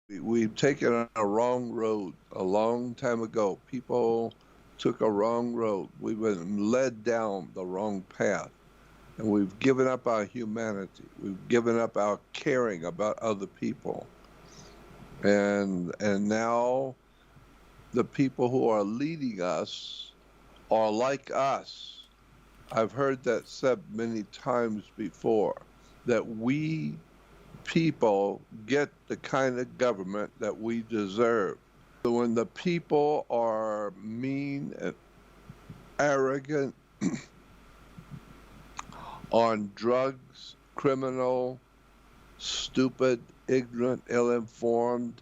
We've taken a wrong road a long time ago. People took a wrong road. We've been led down the wrong path. And we've given up our humanity. We've given up our caring about other people. And now the people who are leading us are like us. I've heard that said many times before, that we people get the kind of government that we deserve. So when the people are mean and arrogant, on drugs, criminal, stupid, ignorant, ill-informed,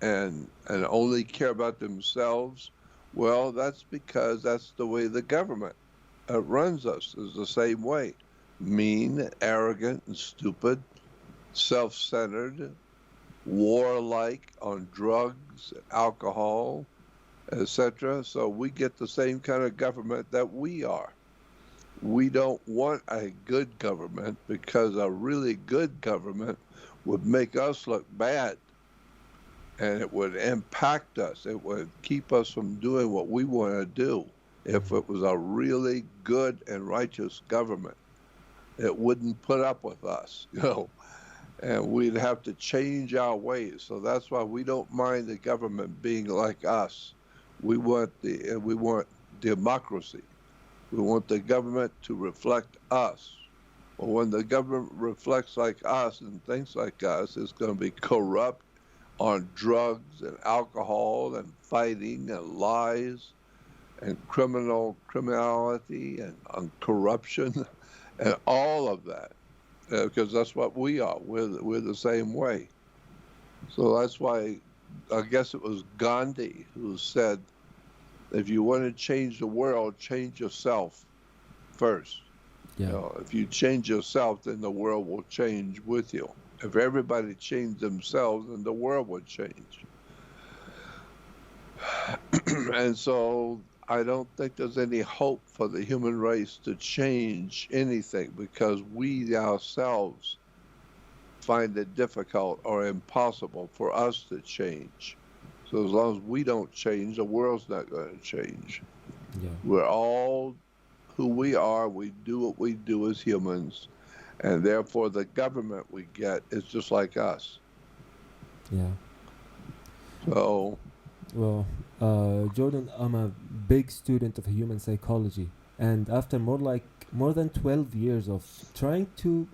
and only care about themselves, well, that's because that's the way the government runs us, is the same way. Mean, arrogant, and stupid, self-centered, warlike, on drugs, alcohol, etc. So we get the same kind of government that we are. We don't want a good government because a really good government would make us look bad, and it would impact us. It would keep us from doing what we want to do. If it was a really good and righteous government, it wouldn't put up with us, and we'd have to change our ways. So that's why we don't mind the government being like us. We want democracy. We want the government to reflect us. But when the government reflects like us and thinks like us, it's going to be corrupt on drugs and alcohol and fighting and lies and criminality and on corruption and all of that, because that's what we are. We're the same way. So that's why I guess it was Gandhi who said, if you want to change the world, change yourself first. Yeah. If you change yourself, then the world will change with you. If everybody changed themselves, then the world would change. And so I don't think there's any hope for the human race to change anything because we ourselves find it difficult or impossible for us to change. So as long as we don't change, the world's not going to change. Yeah. We're all who we are. We do what we do as humans, and therefore the government we get is just like us. Yeah. So, Well, Jordan, I'm a big student of human psychology, and after more than 12 years of trying to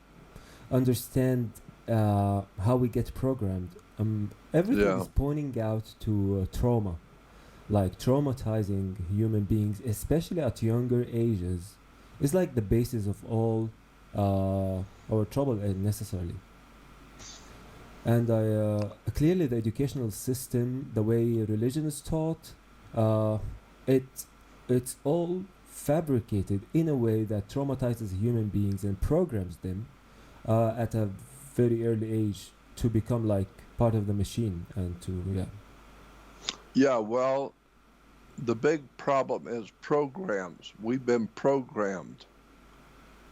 understand how we get programmed, everything yeah, is pointing out to trauma, like traumatizing human beings, especially at younger ages, is like the basis of all our trouble necessarily. And clearly the educational system, the way religion is taught, uh, it it's all fabricated in a way that traumatizes human beings and programs them at a very early age to become like part of the machine and to yeah. yeah. Well, the big problem is programs. We've been programmed.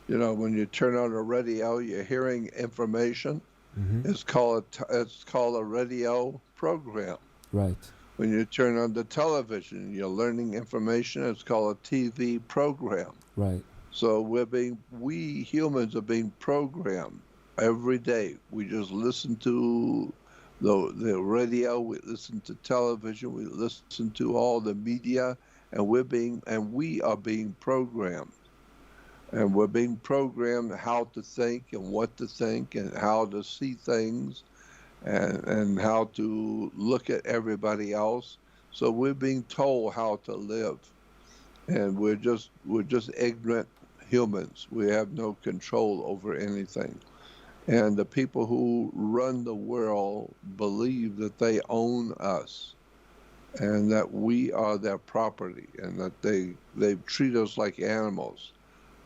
When you turn on a radio, you're hearing information. Mm-hmm. It's called a radio program. Right. When you turn on the television, you're learning information. It's called a TV program. Right. So we humans are being programmed every day. We just listen to the radio, we listen to television, we listen to all the media, and we are being programmed. And we're being programmed how to think and what to think and how to see things and how to look at everybody else. So we're being told how to live, and we're just ignorant humans. We have no control over anything. And the people who run the world believe that they own us and that we are their property and that they treat us like animals,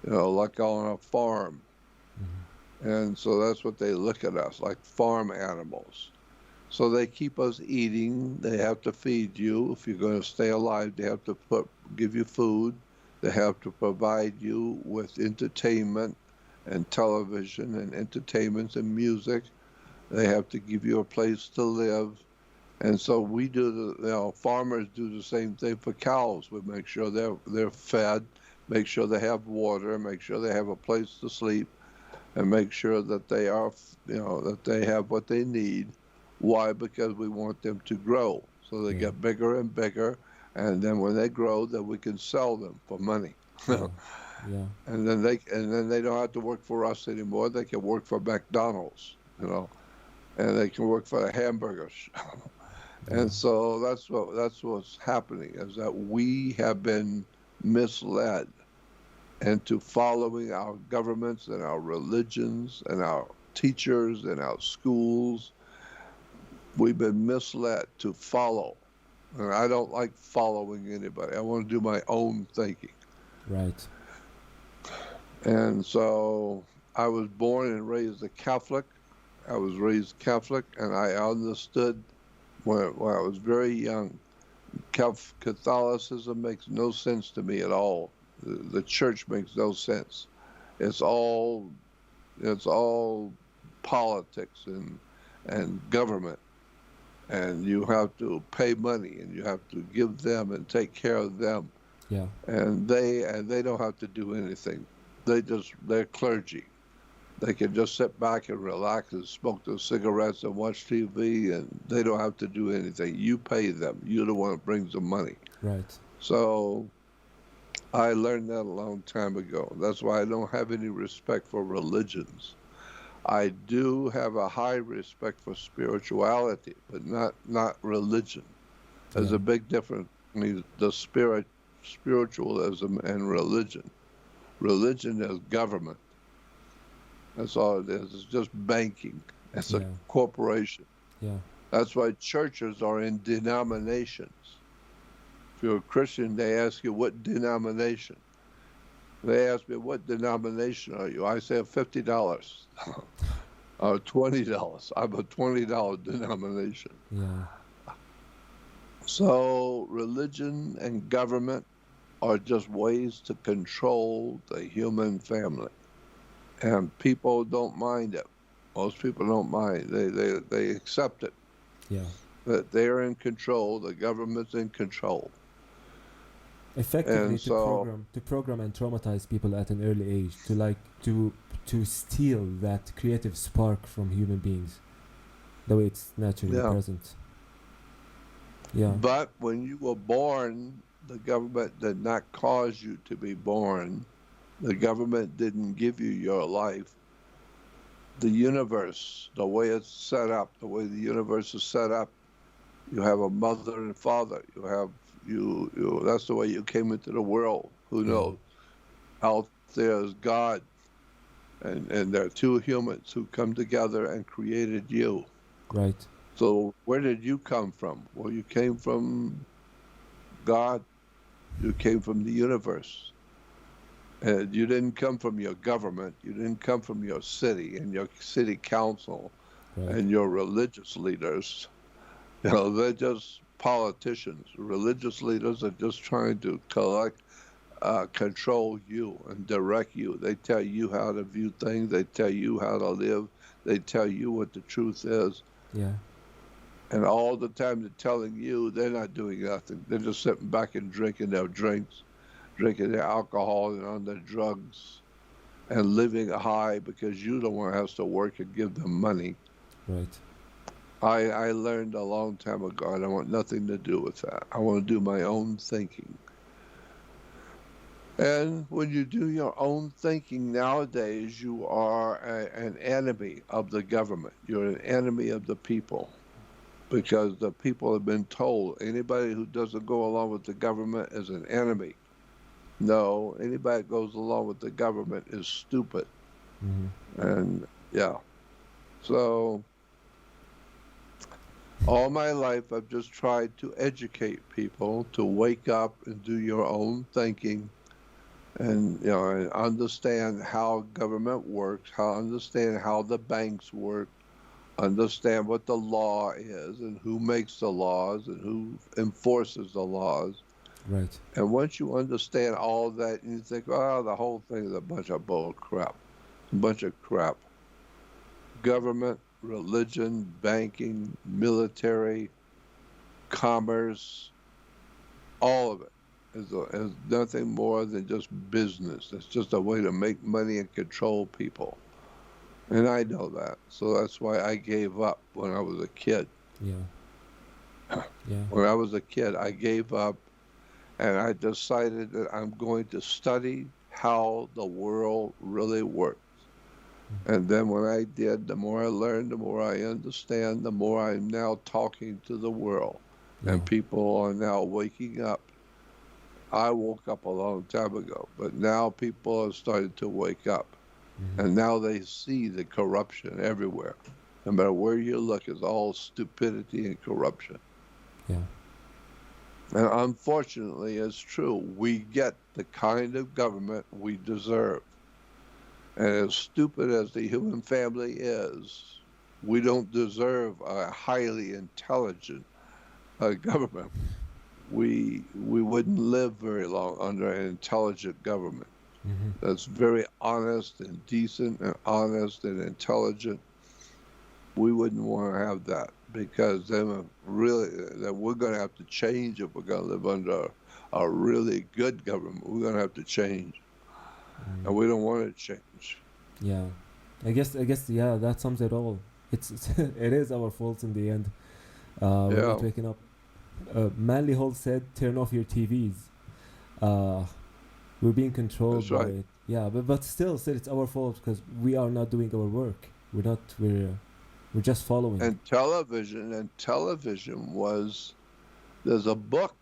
like on a farm. Mm-hmm. And so that's what they look at us, like farm animals. So they keep us eating. They have to feed you. If you're going to stay alive, they have to give you food. They have to provide you with entertainment and television and entertainment and music. They have to give you a place to live. And so we do farmers do the same thing for cows. We make sure they're fed, make sure they have water, make sure they have a place to sleep, and make sure that they are, that they have what they need. Why? Because we want them to grow. So they Yeah. get bigger and bigger, and then when they grow, then we can sell them for money. Yeah. Yeah. And then they don't have to work for us anymore. They can work for McDonald's, and they can work for the hamburgers. Yeah. And so that's what's happening, is that we have been misled into following our governments and our religions and our teachers and our schools. We've been misled to follow. And I don't like following anybody. I want to do my own thinking. Right. And so I was born and raised a Catholic. I was raised Catholic, and I understood when I was very young, Catholicism makes no sense to me at all. The church makes no sense. It's all politics and government, and you have to pay money and you have to give them and take care of them, Yeah. and they don't have to do anything. They're clergy. They can just sit back and relax and smoke their cigarettes and watch TV, and they don't have to do anything. You pay them. You're the one that brings the money. Right. So I learned that a long time ago. That's why I don't have any respect for religions. I do have a high respect for spirituality, but not religion. There's Yeah. a big difference between the spiritualism and religion. Religion is government. That's all it is. It's just banking. It's a Yeah. corporation. Yeah. That's why churches are in denominations. If you're a Christian, they ask you, what denomination? They ask me, what denomination are you? I say $50 or $20. I'm a $20 denomination. Yeah. So religion and government are just ways to control the human family. And people don't mind it. Most people don't mind. They accept it. Yeah. That they're in control. The government's in control. Effectively And so, to program and traumatize people at an early age, to steal that creative spark from human beings, the way it's naturally yeah. present. Yeah. But when you were born, the government did not cause you to be born. The government didn't give you your life. The universe, the way it's set up, the way the universe is set up, you have a mother and father. You have you. That's the way you came into the world. Who knows? Out there is God, and there are two humans who come together and created you. Right. So where did you come from? Well, you came from God. You came from the universe. And you didn't come from your government. You didn't come from your city and your city council Right. and your religious leaders. They're just politicians. Religious leaders are just trying to control you and direct you. They tell you how to view things. They tell you how to live. They tell you what the truth is. Yeah. And all the time they're telling you, they're not doing nothing. They're just sitting back and drinking their drinks, drinking their alcohol and on their drugs, and living high because you don't want to have to work and give them money. Right. I learned a long time ago, I don't want nothing to do with that. I want to do my own thinking. And when you do your own thinking nowadays, you are an enemy of the government. You're an enemy of the people. Because the people have been told anybody who doesn't go along with the government is an enemy. No, anybody that goes along with the government is stupid. Mm-hmm. And yeah. So all my life I've just tried to educate people to wake up and do your own thinking and and understand how government works, understand how the banks work, understand what the law is and who makes the laws and who enforces the laws. Right. And once you understand all that, you think, oh, the whole thing is a bunch of bull crap, a bunch of crap. Government religion, banking, military, commerce, all of it is nothing more than just business. It's just a way to make money and control people. And I know that. So that's why I gave up when I was a kid. Yeah. Yeah. When I was a kid, I gave up and I decided that I'm going to study how the world really works. And then when I did, the more I learned, the more I understand, the more I'm now talking to the world. Yeah. And people are now waking up. I woke up a long time ago, but now people are starting to wake up. And now they see the corruption everywhere. No matter where you look, it's all stupidity and corruption. Yeah. And unfortunately, it's true. We get the kind of government we deserve. And as stupid as the human family is, we don't deserve a highly intelligent government. We wouldn't live very long under an intelligent government that's very honest and decent and honest and intelligent. We wouldn't want to have that because then really that we're going to have to change if we're going to live under a really good government. We're going to have to change, and we don't want to change. Yeah, I guess yeah, that sums it all. It's it is our fault in the end. We're not waking up. Manly Hall said, "Turn off your TVs." We're being controlled by it. Yeah, but still, it's our fault because we are not doing our work. We're just following. And television was. There's a book.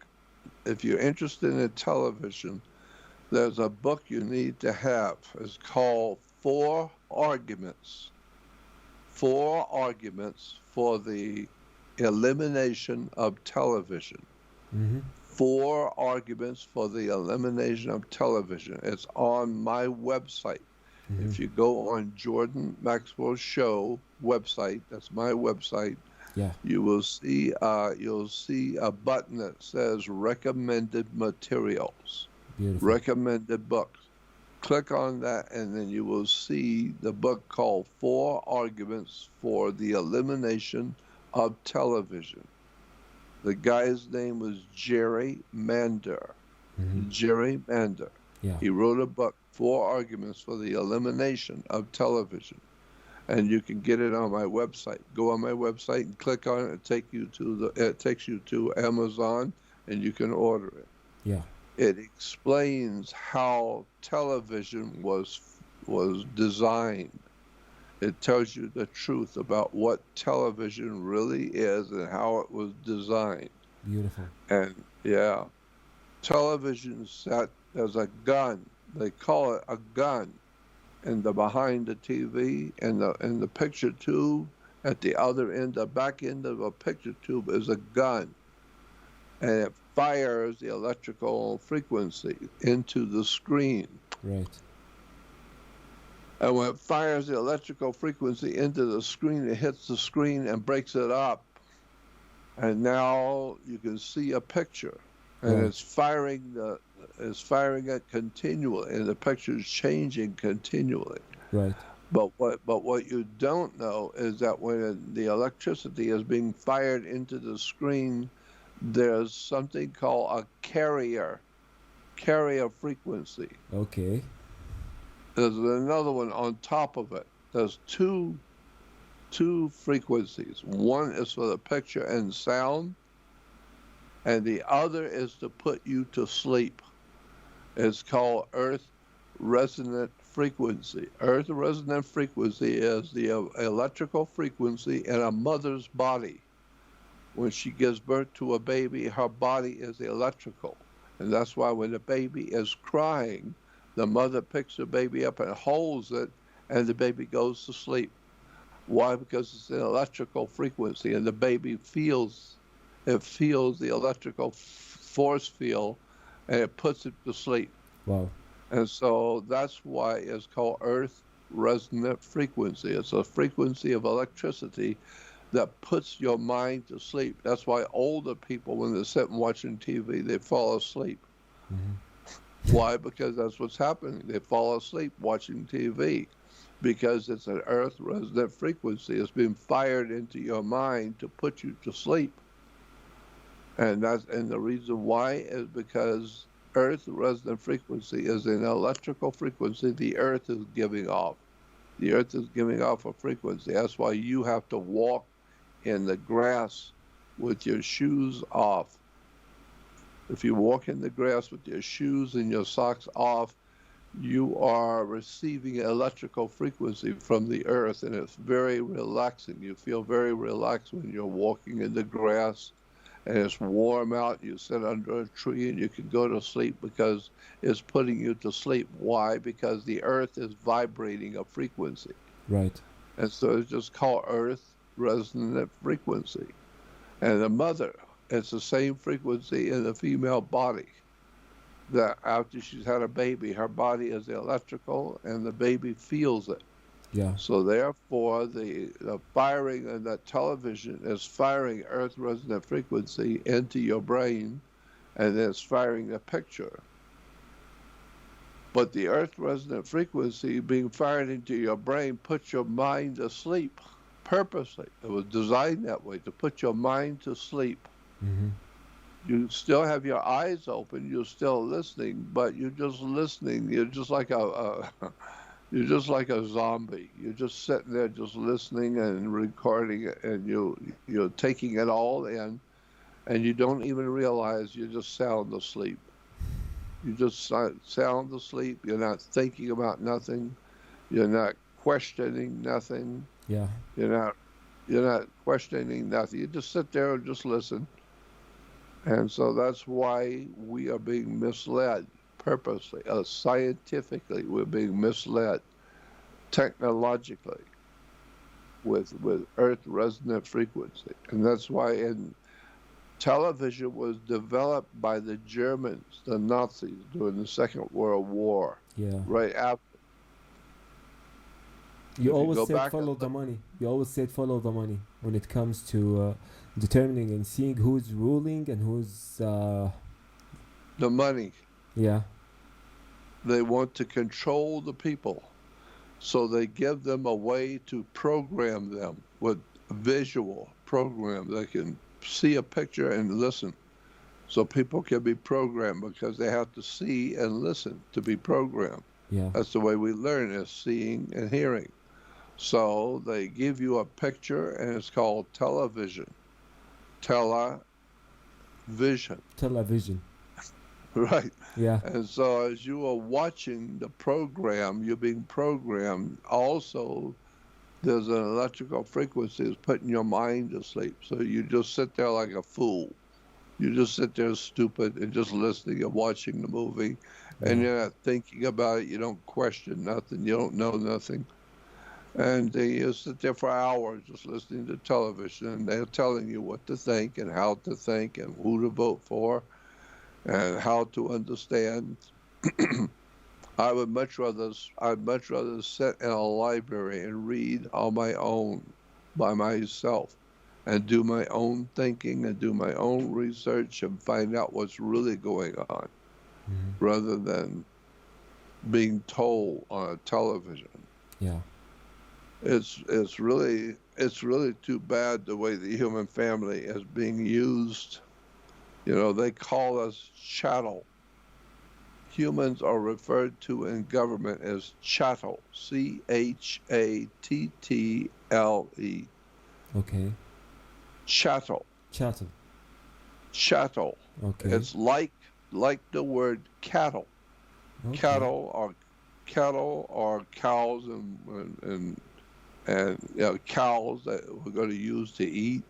If you're interested in television, there's a book you need to have. It's called Four Arguments. 4 Arguments for the Elimination of Television. 4 Arguments for the Elimination of Television. It's on my website. If you go on Jordan Maxwell Show website, that's my website. Yeah. You will see a button that says recommended materials. Beautiful. Recommended books. Click on that and then you will see the book called 4 Arguments for the Elimination of Television. The guy's name was Jerry Mander. Jerry Mander. Yeah. He wrote a book, 4 Arguments for the Elimination of Television. And you can get it on my website. Go on my website and click on it. It takes you to Amazon and you can order it. Yeah. It explains how television was designed. It tells you the truth about what television really is and how it was designed. Beautiful. And yeah, television set as a gun. They call it a gun. And behind the TV and the picture tube at the other end, the back end of a picture tube is a gun. And it fires the electrical frequency into the screen. Right. And when it fires the electrical frequency into the screen, it hits the screen and breaks it up. And now you can see a picture. And it's firing it continually, and the picture is changing continually. Right. But what you don't know is that when the electricity is being fired into the screen, there's something called a carrier frequency. Okay. There's another one on top of it. There's two frequencies. One is for the picture and sound, and the other is to put you to sleep. It's called Earth Resonant Frequency. Earth Resonant Frequency is the electrical frequency in a mother's body. When she gives birth to a baby, her body is electrical. And that's why when the baby is crying, the mother picks the baby up and holds it, and the baby goes to sleep. Why? Because it's an electrical frequency, and the baby feels the electrical force field, and it puts it to sleep. Wow. And so that's why it's called Earth Resonant Frequency. It's a frequency of electricity that puts your mind to sleep. That's why older people, when they're sitting watching TV, they fall asleep. Why? Because that's what's happening. They fall asleep watching TV. because it's an earth resonant frequency. It's being fired into your mind to put you to sleep. And the reason why is because earth resonant frequency is an electrical frequency the earth is giving off. The earth is giving off a frequency. That's why you have to walk in the grass with your shoes off. If you walk in the grass with your shoes and your socks off, you are receiving electrical frequency from the earth, and it's very relaxing. You feel very relaxed when you're walking in the grass and it's warm out. You sit under a tree and you can go to sleep because it's putting you to sleep. Why? Because the earth is vibrating a frequency. Right. And so it's just called earth resonant frequency. And the mother, it's the same frequency in the female body. That after she's had a baby, her body is electrical and the baby feels it. Yeah. So therefore, the firing in that television is firing earth resonant frequency into your brain, and then it's firing the picture. But the earth resonant frequency being fired into your brain puts your mind to sleep purposely. It was designed that way, to put your mind to sleep. Mm-hmm. You still have your eyes open, you're still listening, but you're just listening. You're just like you're just like a zombie. You're just sitting there just listening and recording it, and you're taking it all in, and you don't even realize you're just sound asleep. You just sound asleep. You're not thinking about nothing. You're not questioning nothing. Yeah. You're not questioning nothing. You just sit there and just listen. And so that's why we are being misled purposely. Scientifically, we're being misled technologically with earth resonant frequency. And that's why television was developed by the Germans, the Nazis, during the Second World War. Yeah. Right after. You always said follow the money. You always said follow the money when it comes to determining and seeing who's ruling and who's the money. Yeah. They want to control the people, so they give them a way to program them with visual program. They can see a picture and listen, so people can be programmed because they have to see and listen to be programmed. Yeah. That's the way we learn, is seeing and hearing. So they give you a picture, and it's called television. Television. Right. Yeah. And so as you are watching the program, you're being programmed. Also, there's an electrical frequency that's putting your mind to sleep. So you just sit there like a fool. You just sit there stupid and just listening and watching the movie. And you're not thinking about it. You don't question nothing. You don't know nothing. And you sit there for hours just listening to television. And they're telling you what to think and how to think and who to vote for and how to understand. I'd much rather sit in a library and read on my own, by myself, and do my own thinking and do my own research and find out what's really going on, rather than being told on a television. Yeah. It's really too bad the way the human family is being used. You know, they call us chattel. Humans are referred to in government as chattel. C-H-A-T-T-L-E. Okay. Chattel. Chattel. Okay. It's like the word cattle. Okay. Cattle are cows and cows that we're going to use to eat.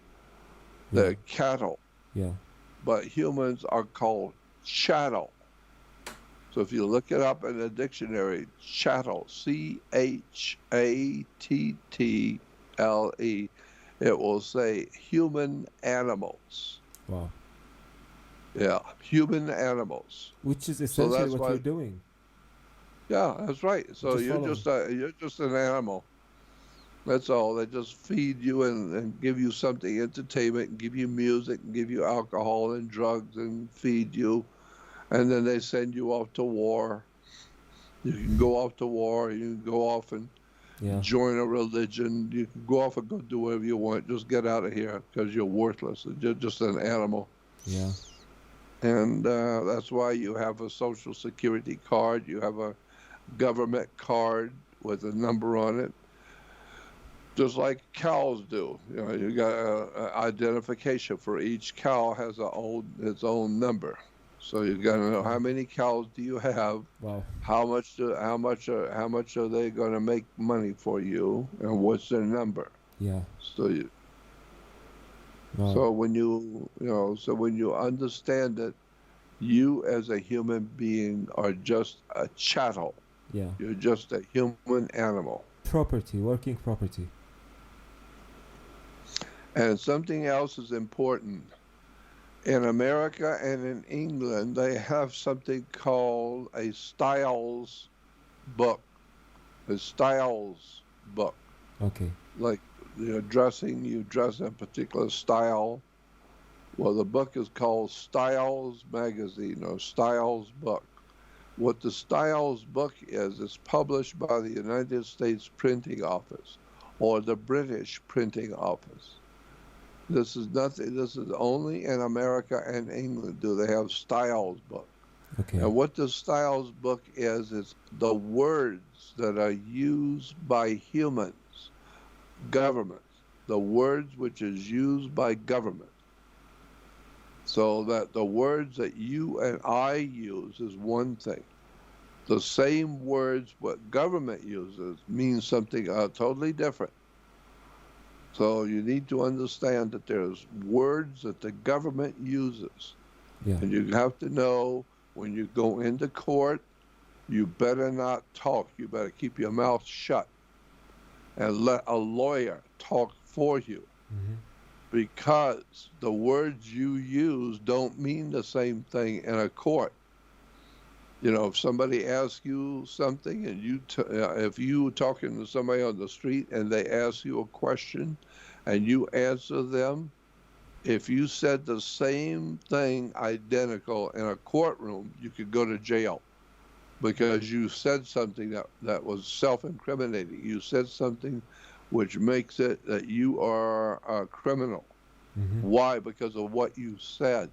Yeah. They're cattle. Yeah. But humans are called chattel. So if you look it up in the dictionary, chattel, C-H-A-T-T-L-E, it will say human animals. Wow. Yeah, human animals. Which is essentially what you're doing. Yeah, that's right. So you're just an animal. That's all. They just feed you and give you something, entertainment, and give you music, and give you alcohol and drugs, and feed you. And then they send you off to war. You can go off to war. You can go off and Yeah. join a religion. You can go off and go do whatever you want. Just get out of here because you're worthless. You're just an animal. Yeah. And that's why you have a social security card. You have a government card with a number on it, just like cows do. You know, you got a identification for each cow has its own number. So you got to know how many cows do you have, Wow. how much are they going to make money for you, and what's their number. Yeah. So you, Wow. so when you understand it, you as a human being are just a chattel. Yeah. You're just a human animal. Property, working property. And something else is important. In America and in England, they have something called a styles book. A styles book. Okay. Like you're dressing, you dress in a particular style. Well, the book is called Styles Magazine or Styles Book. What the Styles book is, it's published by the United States Printing Office or the British Printing Office. This is nothing. This is only in America and England do they have Styles book. Okay. And what the Styles book is the words that are used by humans, governments, the words which is used by government. So that the words that you and I use is one thing. The same words what government uses means something totally different. So you need to understand that there's words that the government uses. Yeah. And you have to know when you go into court, you better not talk. You better keep your mouth shut and let a lawyer talk for you. Mm-hmm. Because the words you use don't mean the same thing in a court. You know, if somebody asks you something and if you talking to somebody on the street and they ask you a question and you answer them, if you said the same thing identical in a courtroom, you could go to jail because you said something that was self-incriminating. You said something which makes it that you are a criminal. Mm-hmm. Why? Because of what you said.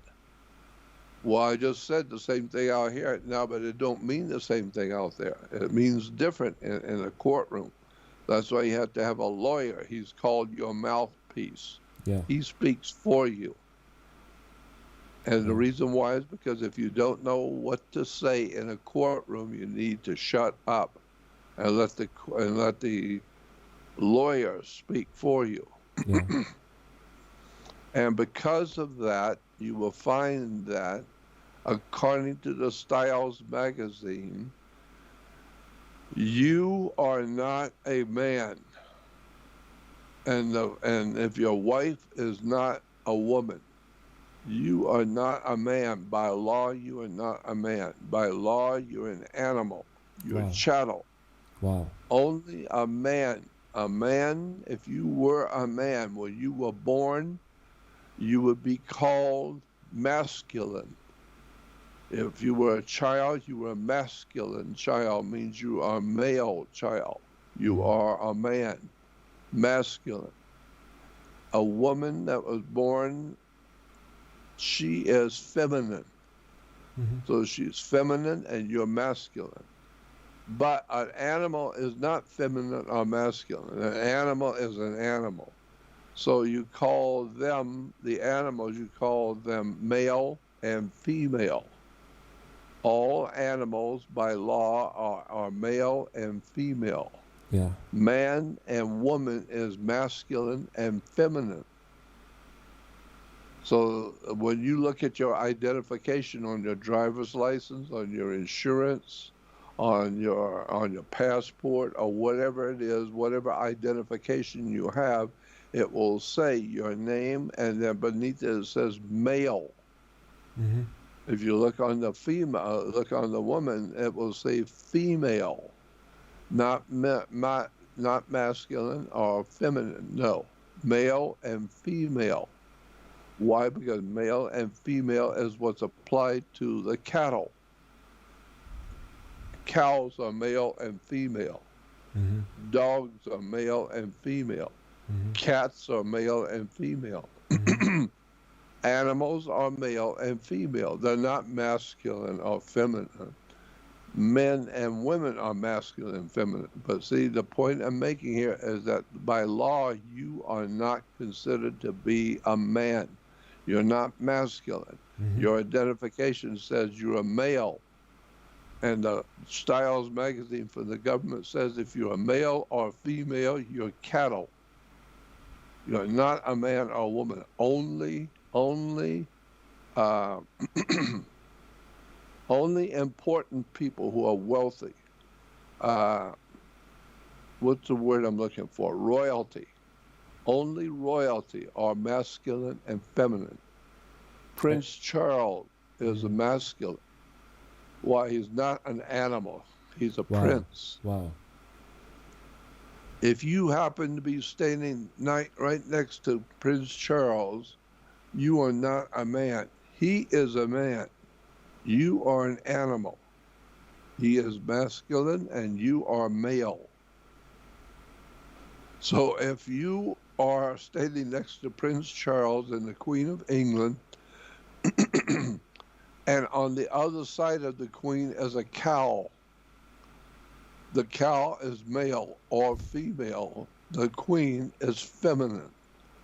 Well, I just said the same thing out here now, but it don't mean the same thing out there. It means different in a courtroom. That's why you have to have a lawyer. He's called your mouthpiece. Yeah. He speaks for you. And the Yeah. reason why is because if you don't know what to say in a courtroom, you need to shut up and let the lawyer speak for you. Yeah. And because of that, you will find that, according to the Styles magazine, you are not a man. And if your wife is not a woman, you are not a man. By law, you are not a man. By law, you're an animal. You're Wow. a chattel. Wow. Only a man. A man, if you were a man, when you were born, you would be called masculine. If you were a child, you were a masculine child, means you are a male child. You are a man, masculine. A woman that was born, she is feminine. Mm-hmm. So she's feminine and you're masculine. But an animal is not feminine or masculine. An animal is an animal. So you call them, the animals, you call them male and female. All animals by law are male and female. Yeah. Man and woman is masculine and feminine. So when you look at your identification on your driver's license, on your insurance, on your passport, or whatever it is, whatever identification you have, it will say your name, and then beneath it says male. Mm-hmm. If you look on the female, look on the woman, it will say female, not masculine or feminine. No, male and female. Why? Because male and female is what's applied to the cattle. Cows are male and female. Mm-hmm. Dogs are male and female. Mm-hmm. Cats are male and female. Mm-hmm. Animals are male and female. They're not masculine or feminine. Men and women are masculine and feminine. But see, the point I'm making here is that by law, you are not considered to be a man. You're not masculine. Mm-hmm. Your identification says you're a male. And the Styles magazine for the government says if you're a male or female, you're cattle. You're not a man or a woman. Only uh, only important people who are wealthy. Uh, what's the word I'm looking for? Royalty. Only royalty are masculine and feminine. Prince Charles is a masculine. Why? He's not an animal. He's a Wow. prince. Wow. If you happen to be standing right next to Prince Charles, you are not a man. He is a man. You are an animal. He is masculine and you are male. So if you are standing next to Prince Charles and the Queen of England, and on the other side of the Queen is a cow, the cow is male or female. The Queen is feminine.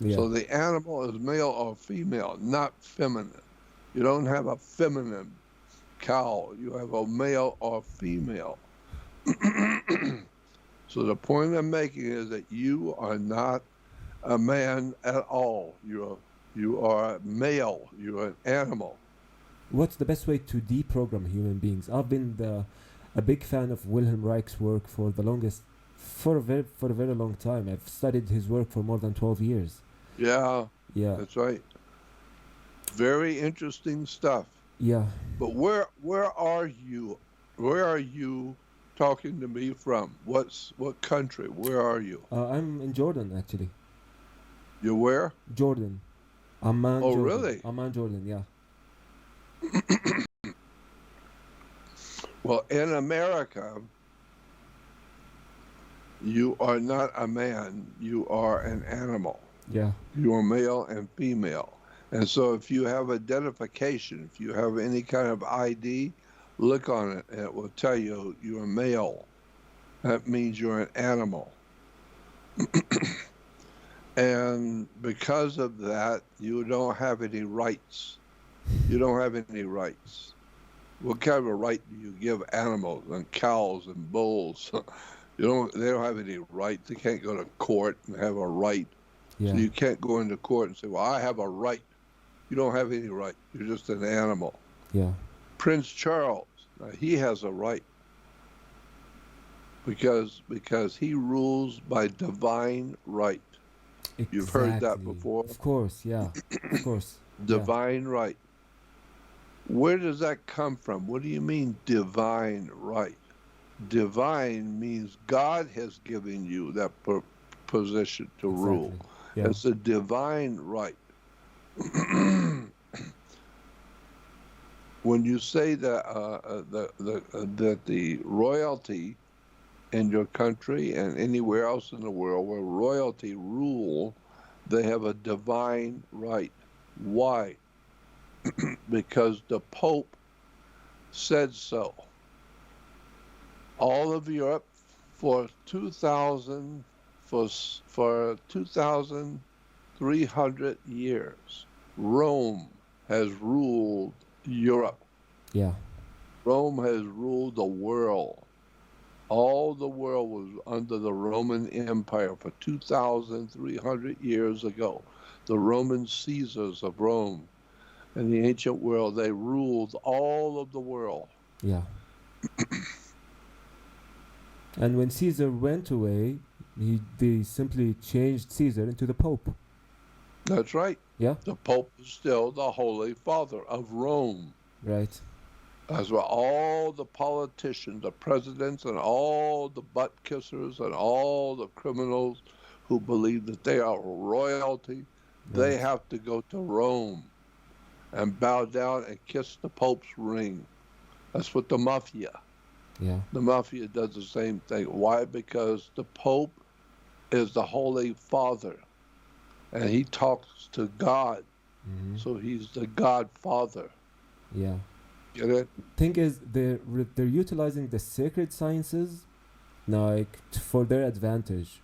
Yeah. So the animal is male or female, not feminine. You don't have a feminine cow. You have a male or female. So the point I'm making is that you are not a man at all. You are male. You're an animal. What's the best way to deprogram human beings? I've been a big fan of Wilhelm Reich's work for a very long time. I've studied his work for more than 12 years. Yeah, Yeah. that's right. Very interesting stuff. Yeah. But where are you? Where are you talking to me from? What country? Where are you? I'm in Jordan actually. You're where? Jordan. Amman. Oh, Jordan. really? Amman, Jordan. Yeah. Well, in America, you are not a man. You are an animal. Yeah. You are male and female. And so if you have identification, if you have any kind of ID, look on it and it will tell you you're male. That means you're an animal. And because of that, you don't have any rights. You don't have any rights. What kind of a right do you give animals and cows and bulls? They don't have any rights. They can't go to court and have a right. Yeah. So you can't go into court and say, well, I have a right. You don't have any right. You're just an animal. Yeah. Prince Charles, he has a right because he rules by divine right. Exactly. You've heard that before? Of course, yeah. Of course. Divine right. Where does that come from? What do you mean divine right? Divine means God has given you that position to rule. Yeah. It's a divine right. When you say that that the royalty in your country and anywhere else in the world where royalty rule, they have a divine right. Why? Because the Pope said so. All of Europe for 2,300 years, Rome has ruled Europe. Yeah. Rome has ruled the world. All the world was under the Roman Empire for 2,300 years ago. The Roman Caesars of Rome and the ancient world, they ruled all of the world. Yeah. And when Caesar went away, they simply changed Caesar into the Pope. That's right. Yeah. The Pope is still the Holy Father of Rome. Right. That's why all the politicians, the presidents, and all the butt kissers and all the criminals who believe that they are royalty, they have to go to Rome and bow down and kiss the Pope's ring. That's what the mafia. Yeah. The mafia does the same thing. Why? Because the Pope is the Holy Father, and he talks to God, Hmm. so he's the Godfather. Yeah. Get it? Thing is, they're utilizing the sacred sciences like for their advantage,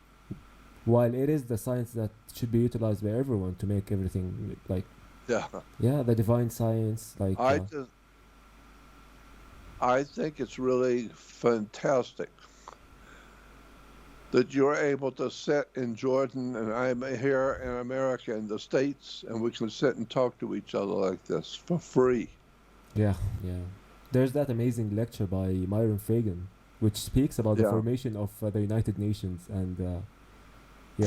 while it is the science that should be utilized by everyone to make everything like, Yeah. yeah, the divine science, like I just, I think it's really fantastic that you're able to sit in Jordan and I'm here in America in the States, and we can sit and talk to each other like this for free. yeah, yeah. There's that amazing lecture by Myron Fagan, which speaks about the Yeah. formation of the United Nations, and yeah, You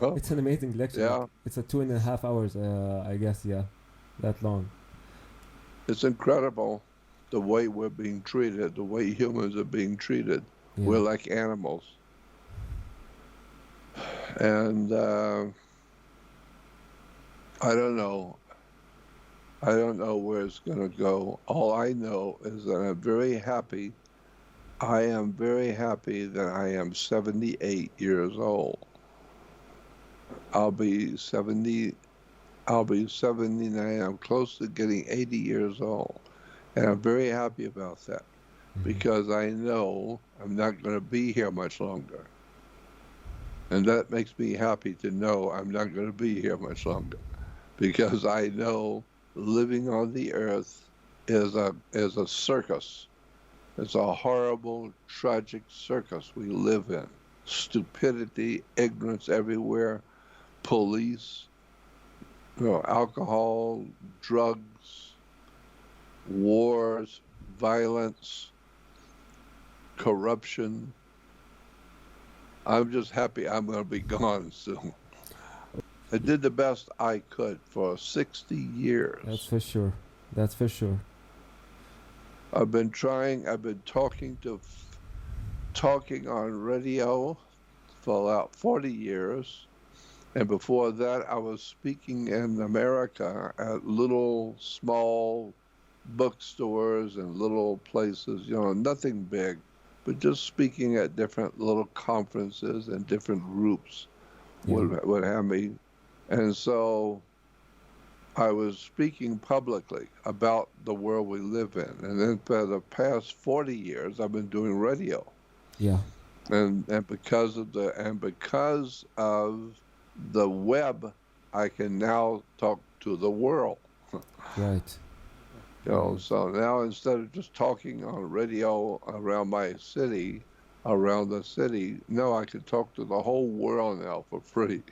know? it's an amazing lecture. Like Yeah. it's a 2.5 hours, I guess. Yeah, that long. It's incredible the way we're being treated, the way humans are being treated. Yeah, We're like animals. And I don't know. I don't know where it's going to go. All I know is that I'm very happy. I am very happy that I am 78 years old. I'll be 70. I'll be 79. I'm close to getting 80 years old. And I'm very happy about that hmm, because I know I'm not going to be here much longer. And that makes me happy to know I'm not going to be here much longer because I know living on the earth is a circus. It's a horrible, tragic circus we live in. Stupidity, ignorance everywhere, police, alcohol, drugs, wars, violence, corruption. I'm just happy I'm going to be gone soon. I did the best I could for 60 that's years. for sure. That's for sure. I've been talking on radio for about 40 years. And before that, I was speaking in America at little small bookstores and little places, nothing big, but just speaking at different little conferences and different groups Yeah, would have me. And so I was speaking publicly about the world we live in. And then for the past 40 years, I've been doing radio. yeah, And because of the web, I can now talk to the world. right, right. So now instead of just talking on radio around my city, around the city, no, I can talk to the whole world now for free.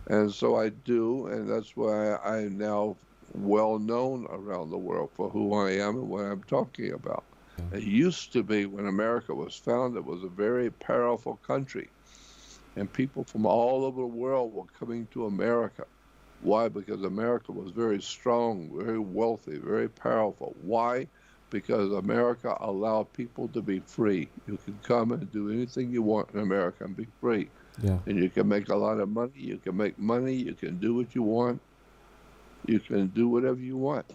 And so I do, and that's why I'm now well known around the world for who I am and what I'm talking about. Yeah, It used to be when America was founded, it was a very powerful country, and people from all over the world were coming to America. Why? Because America was very strong, very wealthy, very powerful. Why? Because America allowed people to be free. You can come and do anything you want in America and be free. yeah, And you can make a lot of money. You can make money. You can do what you want. You can do whatever you want.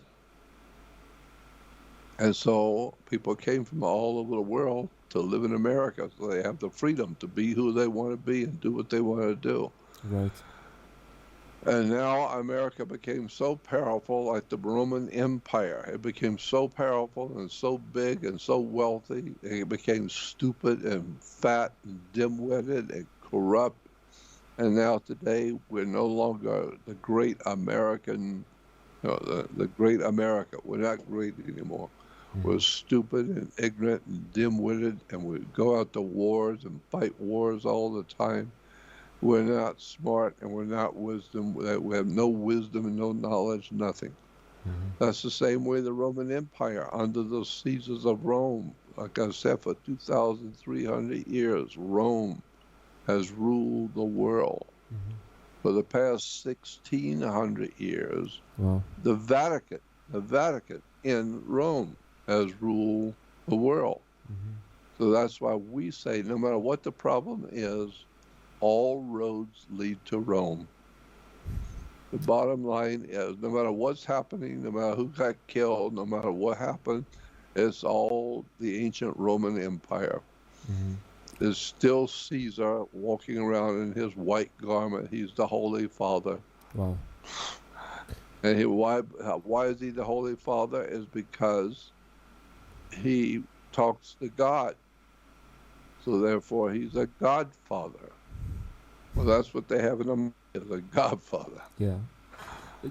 And so people came from all over the world to live in America. So they have the freedom to be who they want to be and do what they want to do. right. And now America became so powerful, like the Roman Empire. It became so powerful and so big and so wealthy. It became stupid and fat and dim-witted and corrupt. And now today, we're no longer the great American, the great America. We're not great anymore. We're Hmm. stupid and ignorant and dim-witted, and we go out to wars and fight wars all the time. We're not smart and we're not wisdom. We have no wisdom and no knowledge, nothing. Hmm. That's the same way the Roman Empire, under the Caesars of Rome, like I said, for 2,300 years, Rome has ruled the world. Hmm. For the past 1,600 years, Wow. the Vatican in Rome has ruled the world. Hmm. So that's why we say no matter what the problem is, all roads lead to Rome. The bottom line is no matter what's happening, no matter who got killed, no matter what happened, It's all the ancient Roman Empire. Mm-hmm. There's still Caesar walking around in his white garment. He's the Holy Father. Wow. And why is he the Holy Father? Is because he talks to God. So therefore, he's a Godfather. Well, that's what they have in America, is a Godfather. Yeah.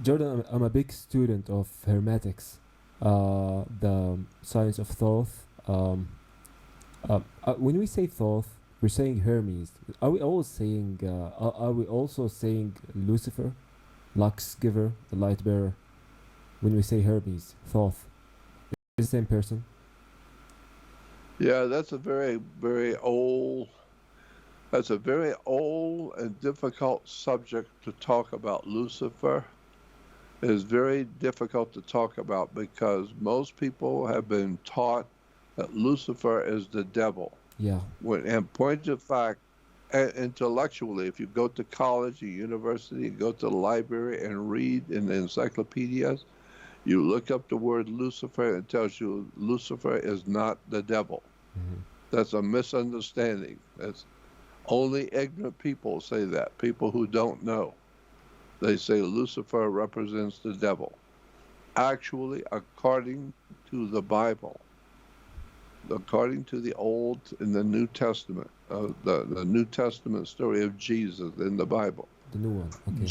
Jordan, I'm a big student of hermetics, the science of Thoth. When we say Thoth, we're saying Hermes. Are we always saying? Are we also saying Lucifer, Lux Giver, the Light Bearer? When we say Hermes, Thoth, is the same person? Yeah, that's a very, very old. That's a very old and difficult subject to talk about. Lucifer is very difficult to talk about because most people have been taught that Lucifer is the devil. Yeah. When, in point of fact, intellectually, if you go to college or university, go to the library and read in the encyclopedias, you look up the word Lucifer, and it tells you Lucifer is not the devil. Mm-hmm. That's a misunderstanding. That's only ignorant people say that, people who don't know. They say Lucifer represents the devil. Actually, according to the Bible, according to the Old and the New Testament, the New Testament story of Jesus in the Bible, The new one. Okay.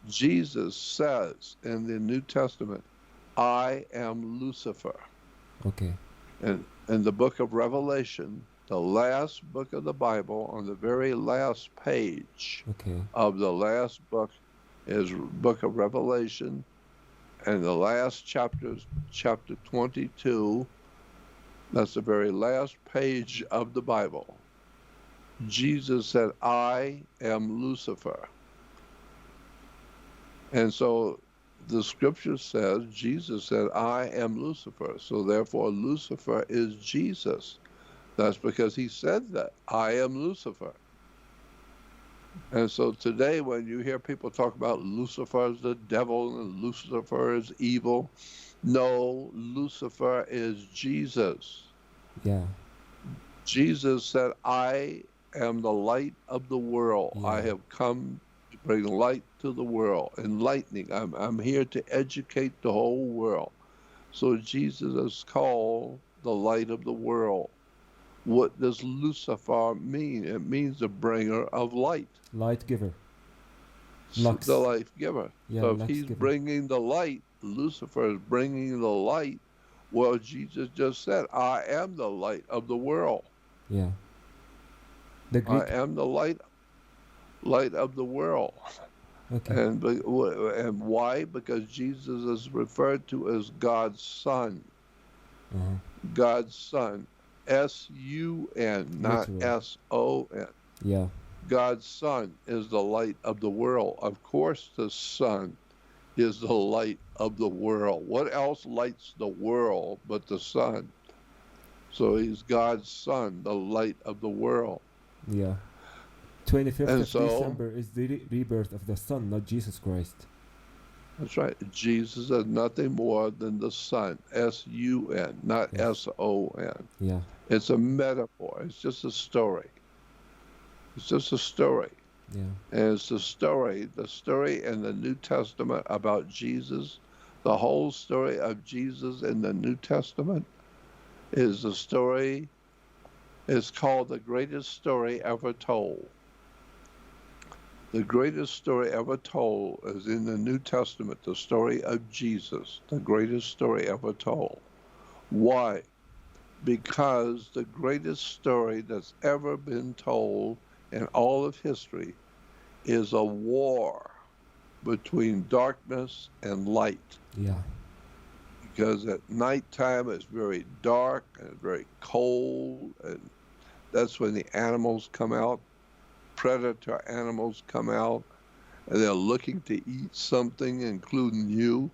Jesus says in the New Testament, I am Lucifer. Okay. And in the book of Revelation, the last book of the Bible, on the very last page Okay. of the last book is book of Revelation, and the last chapter is chapter 22. That's the very last page of the Bible. Jesus said, I am Lucifer. And so the scripture says, Jesus said, I am Lucifer. So therefore, Lucifer is Jesus. That's because he said that, I am Lucifer. And so today, when you hear people talk about Lucifer as the devil and Lucifer is evil, no, Lucifer is Jesus. Yeah. Jesus said, I am the light of the world. Yeah. I have come to bring light to the world, enlightening. I'm here to educate the whole world. So Jesus is called the light of the world. What does Lucifer mean? It means the bringer of light. Light giver. Lux. The life giver. Yeah, So if Lux he's giver. bringing the light, Lucifer is bringing the light. Well, Jesus just said, I am the light of the world. Yeah. The Greek. I am the light of the world. Okay. And why? Because Jesus is referred to as God's Son. Uh-huh. God's Son. S-U-N, not Literal. S-O-N. Yeah. God's Son is the light of the world. Of course, the Son is the light of the world. What else lights the world but the sun? So he's God's Son, the light of the world. Yeah. 25th And of so- December is the rebirth of the Son, not Jesus Christ. That's right. Jesus is nothing more than the Son, S-U-N, not Yes. S-O-N. Yeah. It's a metaphor. It's just a story. It's just a story. Yeah. And it's the story in the New Testament about Jesus. The whole story of Jesus in the New Testament is the story, it's called the greatest story ever told. The greatest story ever told is in the New Testament, the story of Jesus, the greatest story ever told. Why? Because the greatest story that's ever been told in all of history is a war between darkness and light. Yeah. Because at nighttime it's very dark and very cold, and that's when the animals come out. Predator animals come out, and they're looking to eat something, including you.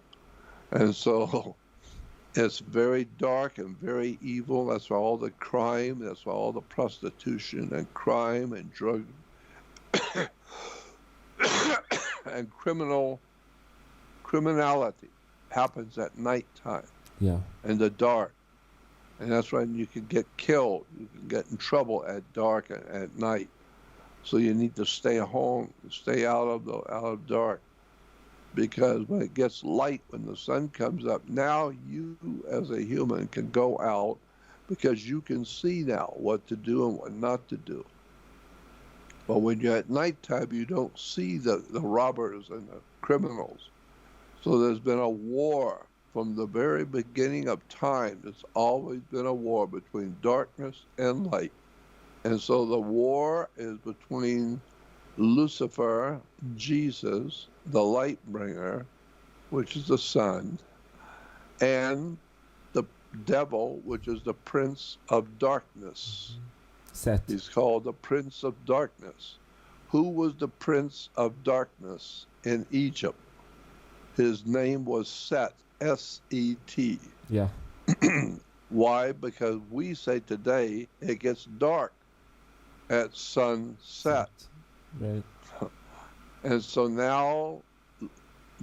And so it's very dark and very evil. That's why all the crime, that's why all the prostitution and crime and drug and criminality happens at nighttime, Yeah. in the dark. And that's when you can get killed. You can get in trouble at dark and at night. So you need to stay home, stay out of dark, because when it gets light, when the sun comes up, now you as a human can go out because you can see now what to do and what not to do. But when you're at nighttime, you don't see the robbers and the criminals. So there's been a war from the very beginning of time. There's always been a war between darkness and light. And so the war is between Lucifer, Jesus, the light bringer, which is the sun, and the devil, which is the prince of darkness. Set. He's called the prince of darkness. Who was the prince of darkness in Egypt? His name was Set, S-E-T. Yeah. Why? Because we say today it gets dark at sunset. Right. And so now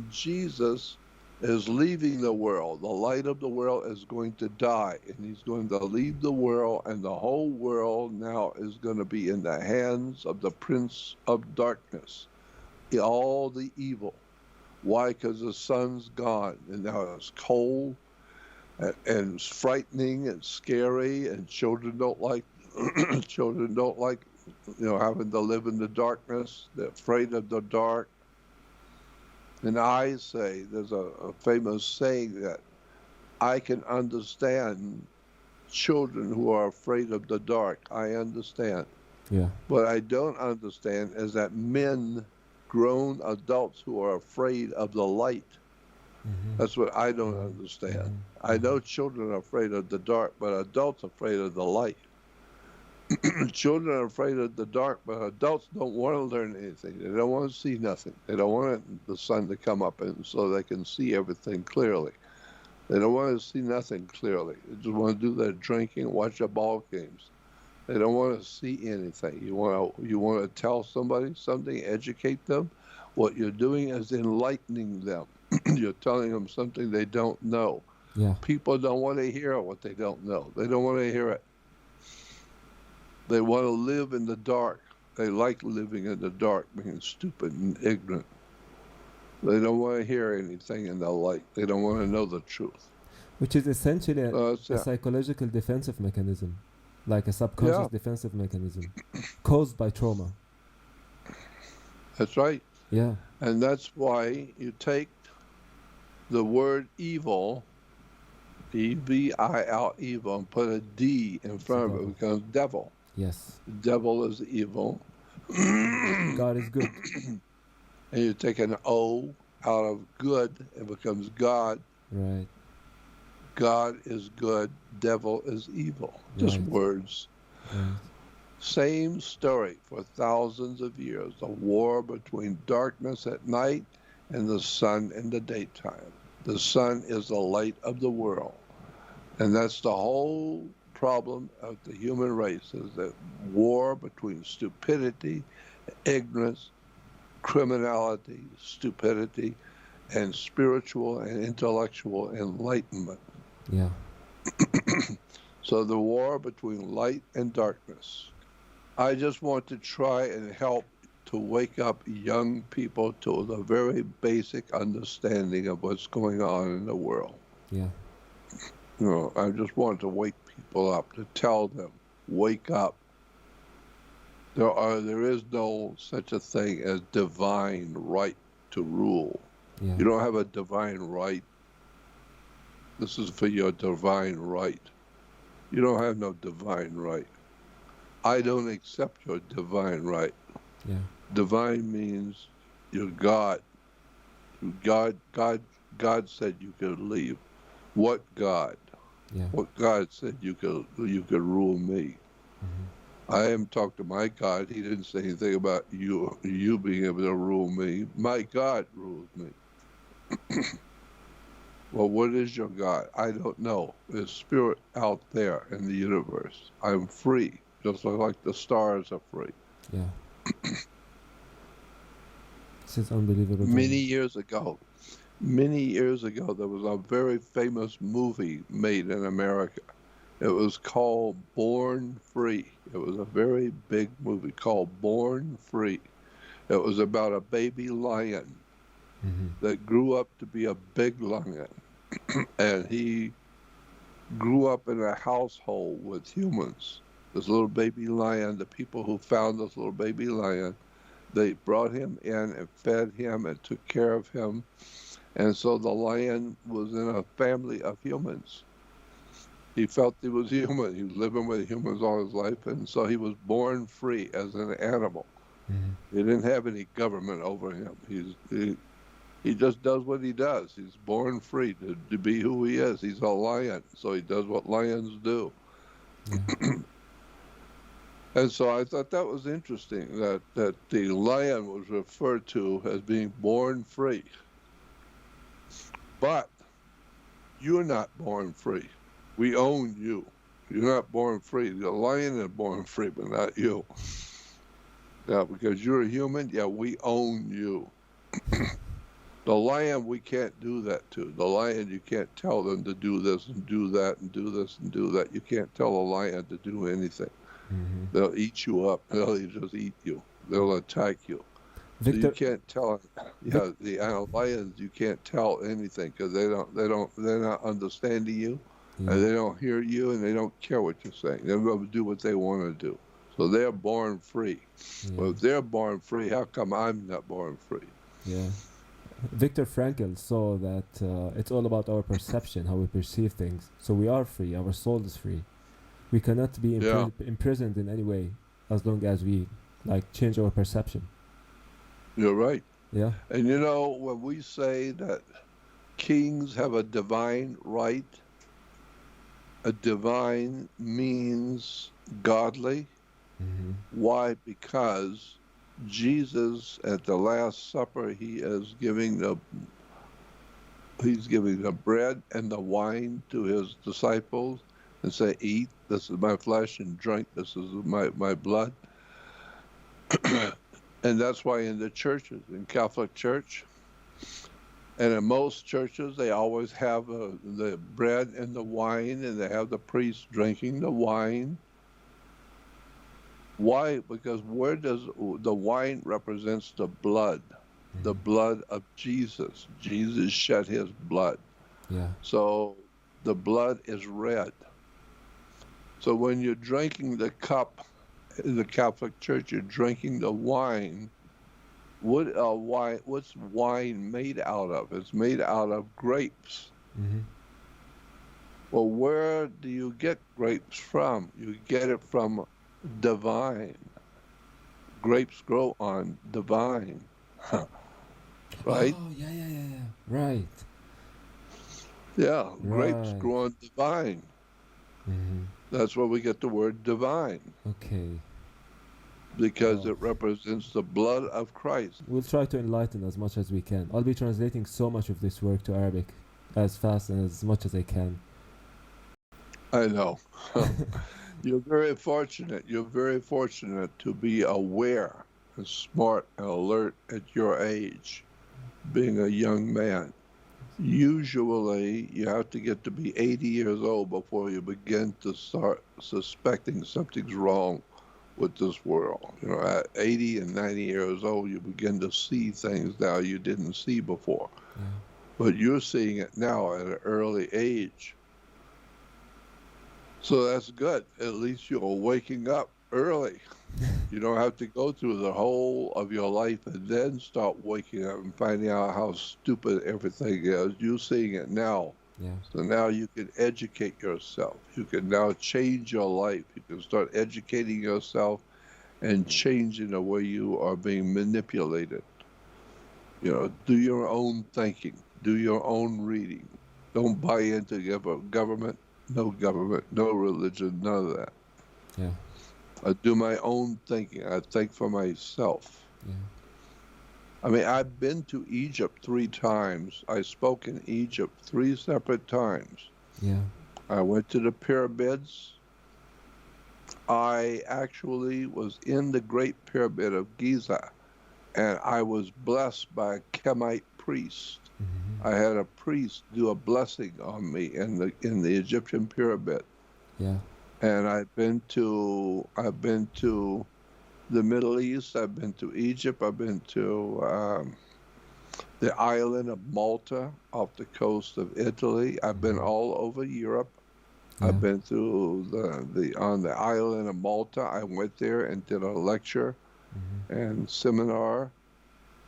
Jesus is leaving the world. The light of the world is going to die, and he's going to leave the world, and the whole world now is going to be in the hands of the prince of darkness, all the evil. Why? Because the sun's gone, and now it's cold, and it's frightening and scary, and children don't like having to live in the darkness. They're afraid of the dark. And I say, there's a famous saying that I can understand children who are afraid of the dark. I understand. Yeah. What I don't understand is that men, grown adults who are afraid of the light. Mm-hmm. That's what I don't understand. Mm-hmm. I know children are afraid of the dark, but adults are afraid of the light. Children are afraid of the dark, but adults don't want to learn anything. They don't want to see nothing. They don't want the sun to come up and so they can see everything clearly. They don't want to see nothing clearly. They just want to do their drinking, watch their ball games. They don't want to see anything. You want to tell somebody something, educate them. What you're doing is enlightening them. You're telling them something they don't know. Yeah. People don't want to hear what they don't know. They don't want to hear it. They want to live in the dark. They like living in the dark, being stupid and ignorant. They don't want to hear anything in the light. They don't want to know the truth. Which is essentially a Yeah. psychological defensive mechanism, like a subconscious defensive mechanism caused by trauma. That's right. Yeah. And that's why you take the word evil, E-V-I-L, evil, and put a D in front of it, it becomes devil. Yes. Devil is evil. God is good. And you take an O out of good, it becomes God. Right. God is good, devil is evil. Just words. Right. Same story for thousands of years. The war between darkness at night and the sun in the daytime. The sun is the light of the world. And that's the whole problem of the human race, is that war between stupidity, ignorance, criminality, stupidity, and spiritual and intellectual enlightenment. Yeah. So the war between light and darkness. I just want to try and help to wake up young people to the very basic understanding of what's going on in the world. Yeah. I just want to wake people up, to tell them, wake up. There is no such a thing as divine right to rule. Yeah. You don't have a divine right. This is for your divine right. You don't have no divine right. I don't accept your divine right. Yeah. Divine means you're God. God said you could leave. What God? Yeah. What God said you could rule me. Mm-hmm. I haven't talked to my God. He didn't say anything about you being able to rule me. My God rules me. Well, what is your God? I don't know. There's spirit out there in the universe. I'm free, just like the stars are free. Yeah. This is unbelievable. Many years ago, there was a very famous movie made in America. It was called Born Free. It was a very big movie called Born Free. It was about a baby lion Mm-hmm. that grew up to be a big lion. And he grew up in a household with humans. This little baby lion, the people who found this little baby lion, they brought him in and fed him and took care of him. And so the lion was in a family of humans. He felt he was human. He was living with humans all his life. And so he was born free as an animal. Mm-hmm. He didn't have any government over him. He just does what he does. He's born free to be who he is. He's a lion, so he does what lions do. Yeah. And so I thought that was interesting, that the lion was referred to as being born free. But you're not born free. We own you. You're not born free. The lion is born free, but not you. Yeah, because you're a human, yeah, we own you. The lion, we can't do that to. The lion, you can't tell them to do this and do that and do this and do that. You can't tell a lion to do anything. Mm-hmm. They'll eat you up. They'll just eat you. They'll attack you. Victor, So you can't tell. Yeah, the lions, you can't tell anything because they're not understanding you, yeah. and they don't hear you, and they don't care what you're saying. They're going to do what they want to do. So they're born free. Yeah. Well, if they're born free, how come I'm not born free? Yeah. Viktor Frankl saw that it's all about our perception, how we perceive things. So we are free. Our soul is free. We cannot be imprisoned in any way as long as we change our perception. You're right. Yeah. And you know, when we say that kings have a divine right, a divine means godly. Mm-hmm. Why? Because Jesus at the Last Supper, he's giving the bread and the wine to his disciples and say, eat, this is my flesh, and drink, this is my blood. And that's why in the churches, in Catholic Church, and in most churches, they always have the bread and the wine, and they have the priest drinking the wine. Why? Because where does the wine represents the blood, the blood of Jesus. Jesus shed his blood. Yeah. So the blood is red. So when you're drinking the cup in the Catholic Church, you're drinking the wine. What's wine made out of? It's made out of grapes. Mm-hmm. Well, where do you get grapes from? You get it from divine. Grapes grow on divine. Right? Oh, yeah. Right. Yeah, grapes Right. grow on divine. Mm-hmm. That's where we get the word divine, Okay. because Oh. it represents the blood of Christ. We'll try to enlighten as much as we can. I'll be translating so much of this work to Arabic as fast and as much as I can. I know. You're very fortunate. You're very fortunate to be aware and smart and alert at your age, being a young man. Usually, you have to get to be 80 years old before you begin to start suspecting something's wrong with this world. You know, at 80 and 90 years old, you begin to see things now you didn't see before. Yeah. But you're seeing it now at an early age. So that's good. At least you're waking up early. You don't have to go through the whole of your life and then start waking up and finding out how stupid everything is. You're seeing it now. Yeah. So now you can educate yourself. You can now change your life. You can start educating yourself and changing the way you are being manipulated. You know, do your own thinking. Do your own reading. Don't buy into government, no religion, none of that. Yeah. I do my own thinking. I think for myself. Yeah. I mean, I've been to Egypt 3 times. I spoke in Egypt 3 separate times. Yeah. I went to the pyramids. I actually was in the Great Pyramid of Giza, and I was blessed by a Kemite priest. Mm-hmm. I had a priest do a blessing on me in the Egyptian pyramid. Yeah. And I've been to the Middle East. I've been to Egypt. I've been to the island of Malta off the coast of Italy. I've been Mm-hmm. all over Europe. Yeah. I've been through the on the island of Malta. I went there and did a lecture Mm-hmm. and seminar.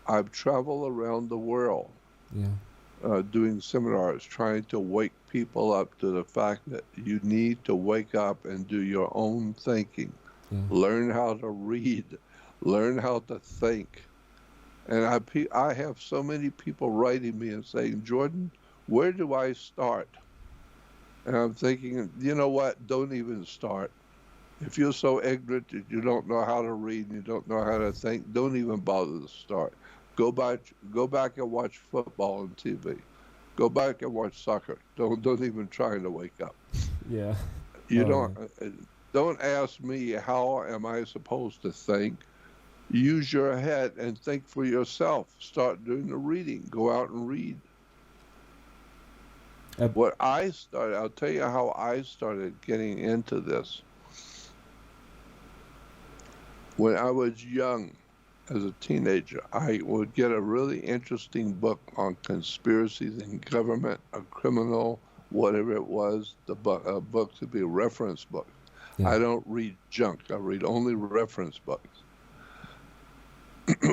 I've traveled around the world Yeah. doing seminars, trying to wake people up to the fact that you need to wake up and do your own thinking. Yeah. Learn how to read, learn how to think. And I have so many people writing me and saying, Jordan, where do I start? And I'm thinking, you know what? Don't even start. If you're so ignorant that you don't know how to read and you don't know how to think, don't even bother to start. Go back and watch football on TV. Go back and watch soccer. Don't even try to wake up. Yeah. You All right. don't ask me how am I supposed to think. Use your head and think for yourself. Start doing the reading. Go out and read. Uh, I'll tell you how I started getting into this. When I was young, as a teenager, I would get a really interesting book on conspiracies in government, a criminal, whatever it was, a book to be a reference book. yeah. I don't read junk. I read only reference books.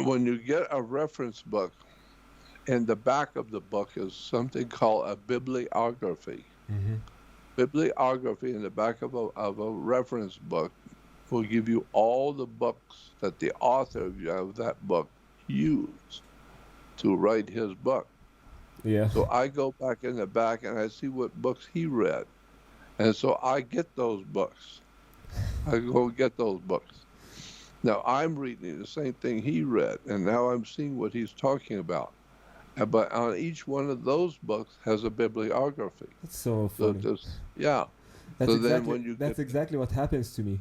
When you get a reference book, in the back of the book is something called a bibliography. Mm-hmm. Bibliography in the back of a reference book will give you all the books that the author of that book used to write his book. Yeah. So I go back in the back and I see what books he read. And so I get those books. I go get those books. Now I'm reading the same thing he read, and now I'm seeing what he's talking about. But on each one of those books has a bibliography. That's so So funny. just, yeah. That's So then exactly when you that's get, exactly what happens to me.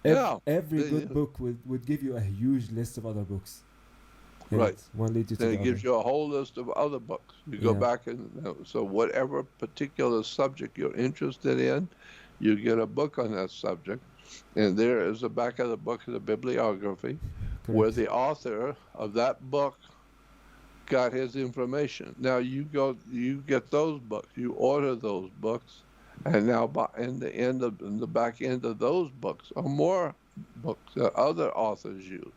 yeah, Every good the- book would give you a huge list of other books. And right. one leads you to Then the it other. gives you a whole list of other books. You go Yeah. back and so whatever particular subject you're interested in, you get a book on that subject, and there is the back of the book is a bibliography where Correct. the author of that book got his information. Now you get those books, you order those books, and now in the back end of those books are more books that other authors use.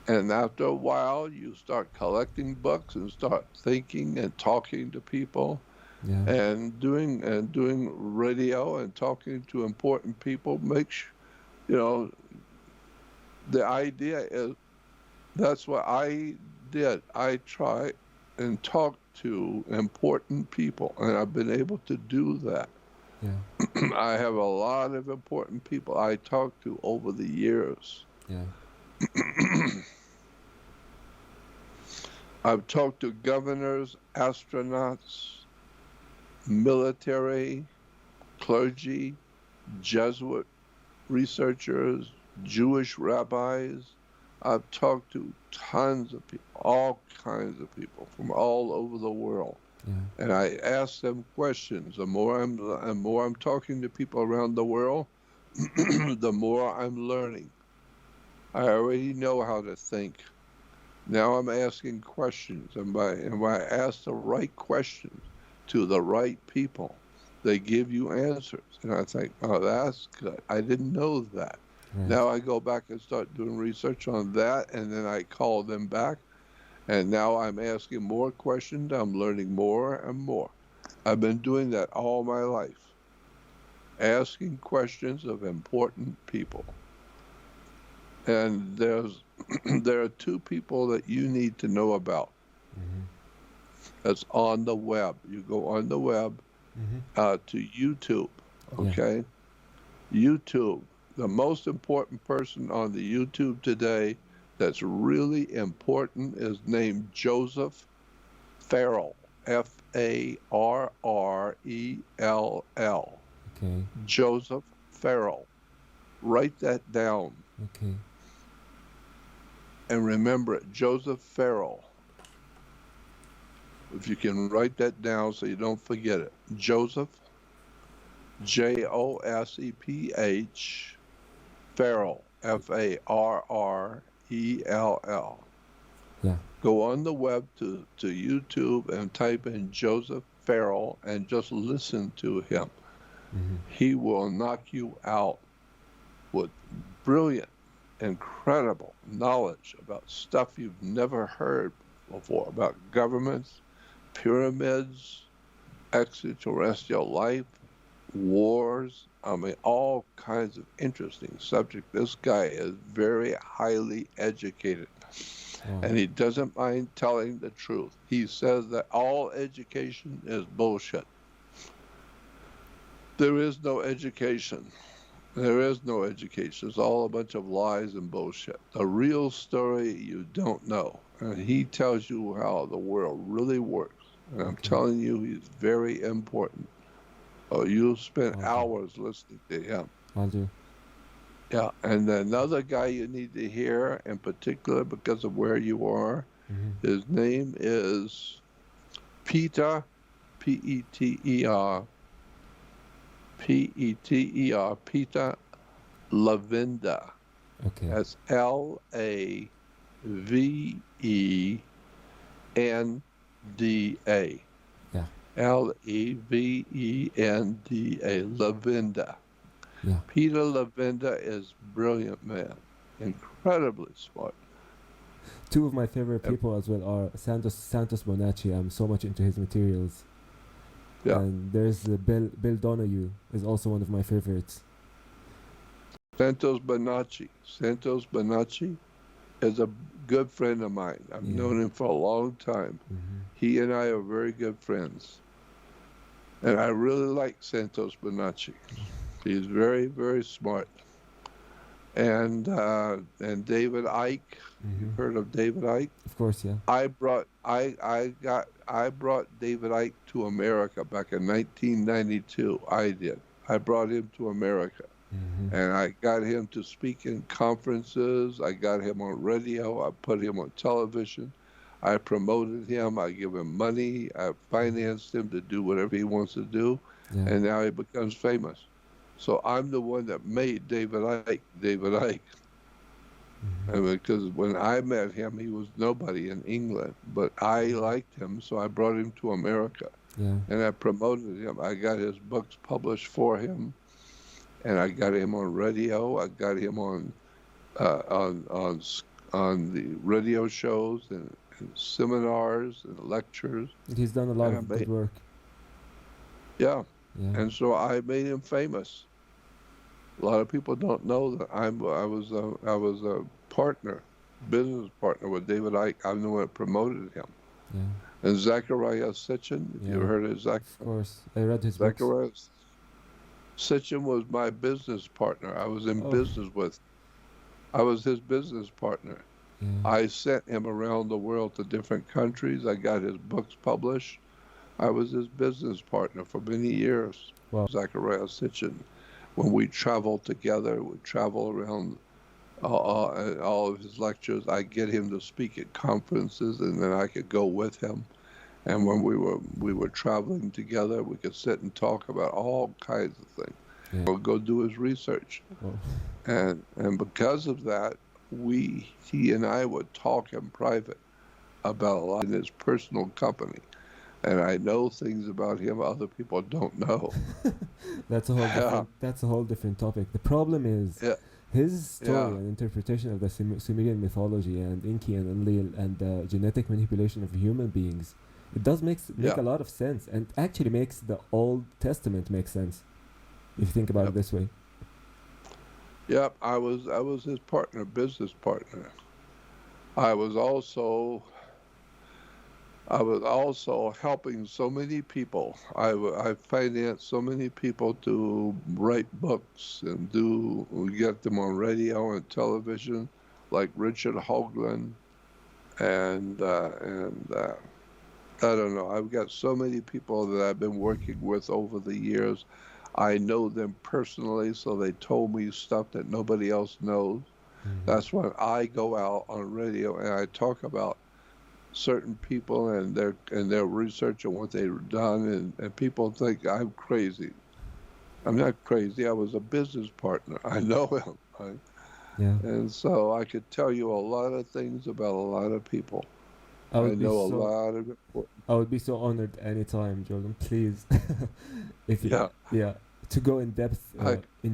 And after a while, you start collecting books and start thinking and talking to people Yeah. and doing radio and talking to important people. You know, the idea is that's what I did. I try and talk to important people, and I've been able to do that. Yeah. I have a lot of important people I talked to over the years. Yeah. I've talked to governors, astronauts, military, clergy, Jesuit researchers, Jewish rabbis. I've talked to tons of people, all kinds of people from all over the world. Yeah. And I ask them questions. The more I'm talking to people around the world, the more I'm learning. I already know how to think. Now I'm asking questions, and when I ask the right questions to the right people, they give you answers. And I think, oh, that's good. I didn't know that. Right. Now I go back and start doing research on that, and then I call them back, and now I'm asking more questions. I'm learning more and more. I've been doing that all my life, asking questions of important people. And there are two people that you need to know about. Mm-hmm. That's on the web. You go on the web Mm-hmm. to YouTube, Yeah. okay? YouTube. The most important person on the YouTube today that's really important is named Joseph Farrell. Farrell. Okay. Joseph Farrell. Write that down Okay. and remember it. Joseph Farrell. If you can write that down so you don't forget it. Joseph Joseph Farrell, Farrell. Yeah. Go on the web to YouTube and type in Joseph Farrell and just listen to him. Mm-hmm. He will knock you out with brilliant, incredible knowledge about stuff you've never heard before, about governments, pyramids, extraterrestrial life, wars. I mean, all kinds of interesting subjects. This guy is very highly educated, Wow. and he doesn't mind telling the truth. He says that all education is bullshit. There is no education. There is no education. It's all a bunch of lies and bullshit. The real story you don't know. And he tells you how the world really works. And I'm Okay. telling you, he's very important. Oh, you'll spend I'll do. hours listening to him. I'll do. Yeah. And another guy you need to hear, in particular because of where you are, Mm-hmm. his name is Peter, Peter, Peter Levenda. Okay. That's Levenda. Yeah. Levenda. Levenda. Yeah. Peter Levenda is brilliant man, incredibly smart. Two of my favorite Yep. people as well are Santos Bonacci. I'm so much into his materials. Yeah. And there's Bill Donahue is also one of my favorites. Santos Bonacci. Santos Bonacci is a good friend of mine. I've Yeah. known him for a long time. Mm-hmm. He and I are very good friends. And I really like Santos Bonacci. He's very, very smart. And David Icke. Mm-hmm. You've heard of David Icke? Of course, yeah. I brought David Icke to America back in 1992. I did. I brought him to America. Mm-hmm. And I got him to speak in conferences. I got him on radio. I put him on television. I promoted him. I give him money. I financed him to do whatever he wants to do. Yeah. And now he becomes famous. So I'm the one that made David Icke. Mm-hmm. And because when I met him, he was nobody in England. But I liked him, so I brought him to America. Yeah. And I promoted him. I got his books published for him. And I got him on radio. I got him on the radio shows and seminars and lectures. He's done a lot And of good work. Yeah, Yeah. and so I made him famous. A lot of people don't know that I was a partner, business partner with David Icke. I'm the one that promoted him. Yeah. And Zecharia Sitchin, if you Yeah. ever heard of Of course. I read his books. Zecharia Sitchin was my business partner. I was in Oh. business with. I was his business partner. Yeah. I sent him around the world to different countries. I got his books published. I was his business partner for many years. Wow. Zecharia Sitchin. When we traveled together, we travel around all of his lectures. I get him to speak at conferences, and then I could go with him. And when we were traveling together, we could sit and talk about all kinds of things. Yeah. Or go do his research. Wow. And because of that, he and I would talk in private about a lot in his personal company. And I know things about him other people don't know. That's a whole Yeah. different. That's a whole different topic. The problem is Yeah. his story Yeah. and interpretation of the Sumerian mythology and Enki and Enlil and the genetic manipulation of human beings. It does make Yeah. a lot of sense, and actually makes the Old Testament make sense if you think about Yep. it this way. Yep, I was his partner, business partner. I was also helping so many people. I financed so many people to write books and get them on radio and television, like Richard Hoagland, and I don't know. I've got so many people that I've been working with over the years. I know them personally, so they told me stuff that nobody else knows. Mhm. That's when I go out on radio and I talk about certain people and their research and what they've done, and people think I'm crazy. I'm not crazy. I was a business partner. I know him. Yeah. And so I could tell you a lot of things about a lot of people. I I would be know a so lot of important. I would be so honored anytime, Jordan. Please, if you, Yeah, yeah, to go I, in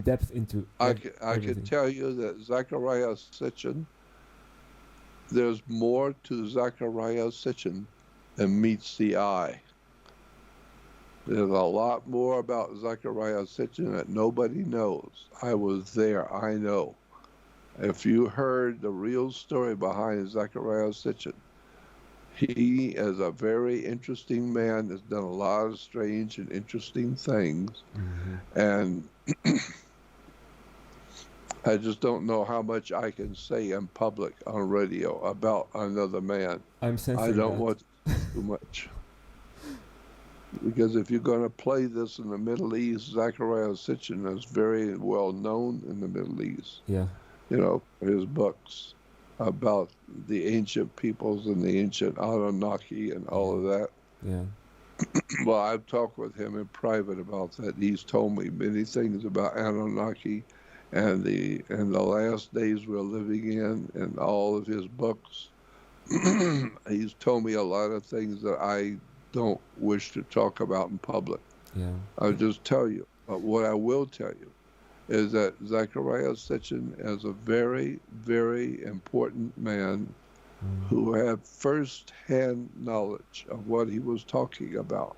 depth into I could everything. tell you that Zecharia Sitchin, there's more to Zecharia Sitchin than meets the eye. There's a lot more about Zecharia Sitchin that nobody knows. I was there. I know. If you heard the real story behind Zecharia Sitchin, he is a very interesting man that's done a lot of strange and interesting things. Hmm. And I just don't know how much I can say in public on radio about another man. I'm I censoring don't that. want to say too much. Because if you're going to play this in the Middle East, Zecharia Sitchin is very well known in the Middle East, Yeah, for his books about the ancient peoples and the ancient Anunnaki and all yeah, of that. yeah. Well, I've talked with him in private about that. He's told me many things about Anunnaki and the last days we're living in all of his books. He's told me a lot of things that I don't wish to talk about in public. Yeah. I'll just tell you. But what I will tell you is that Zecharia Sitchin is a very, very important man Mm. who had first-hand knowledge of what he was talking about.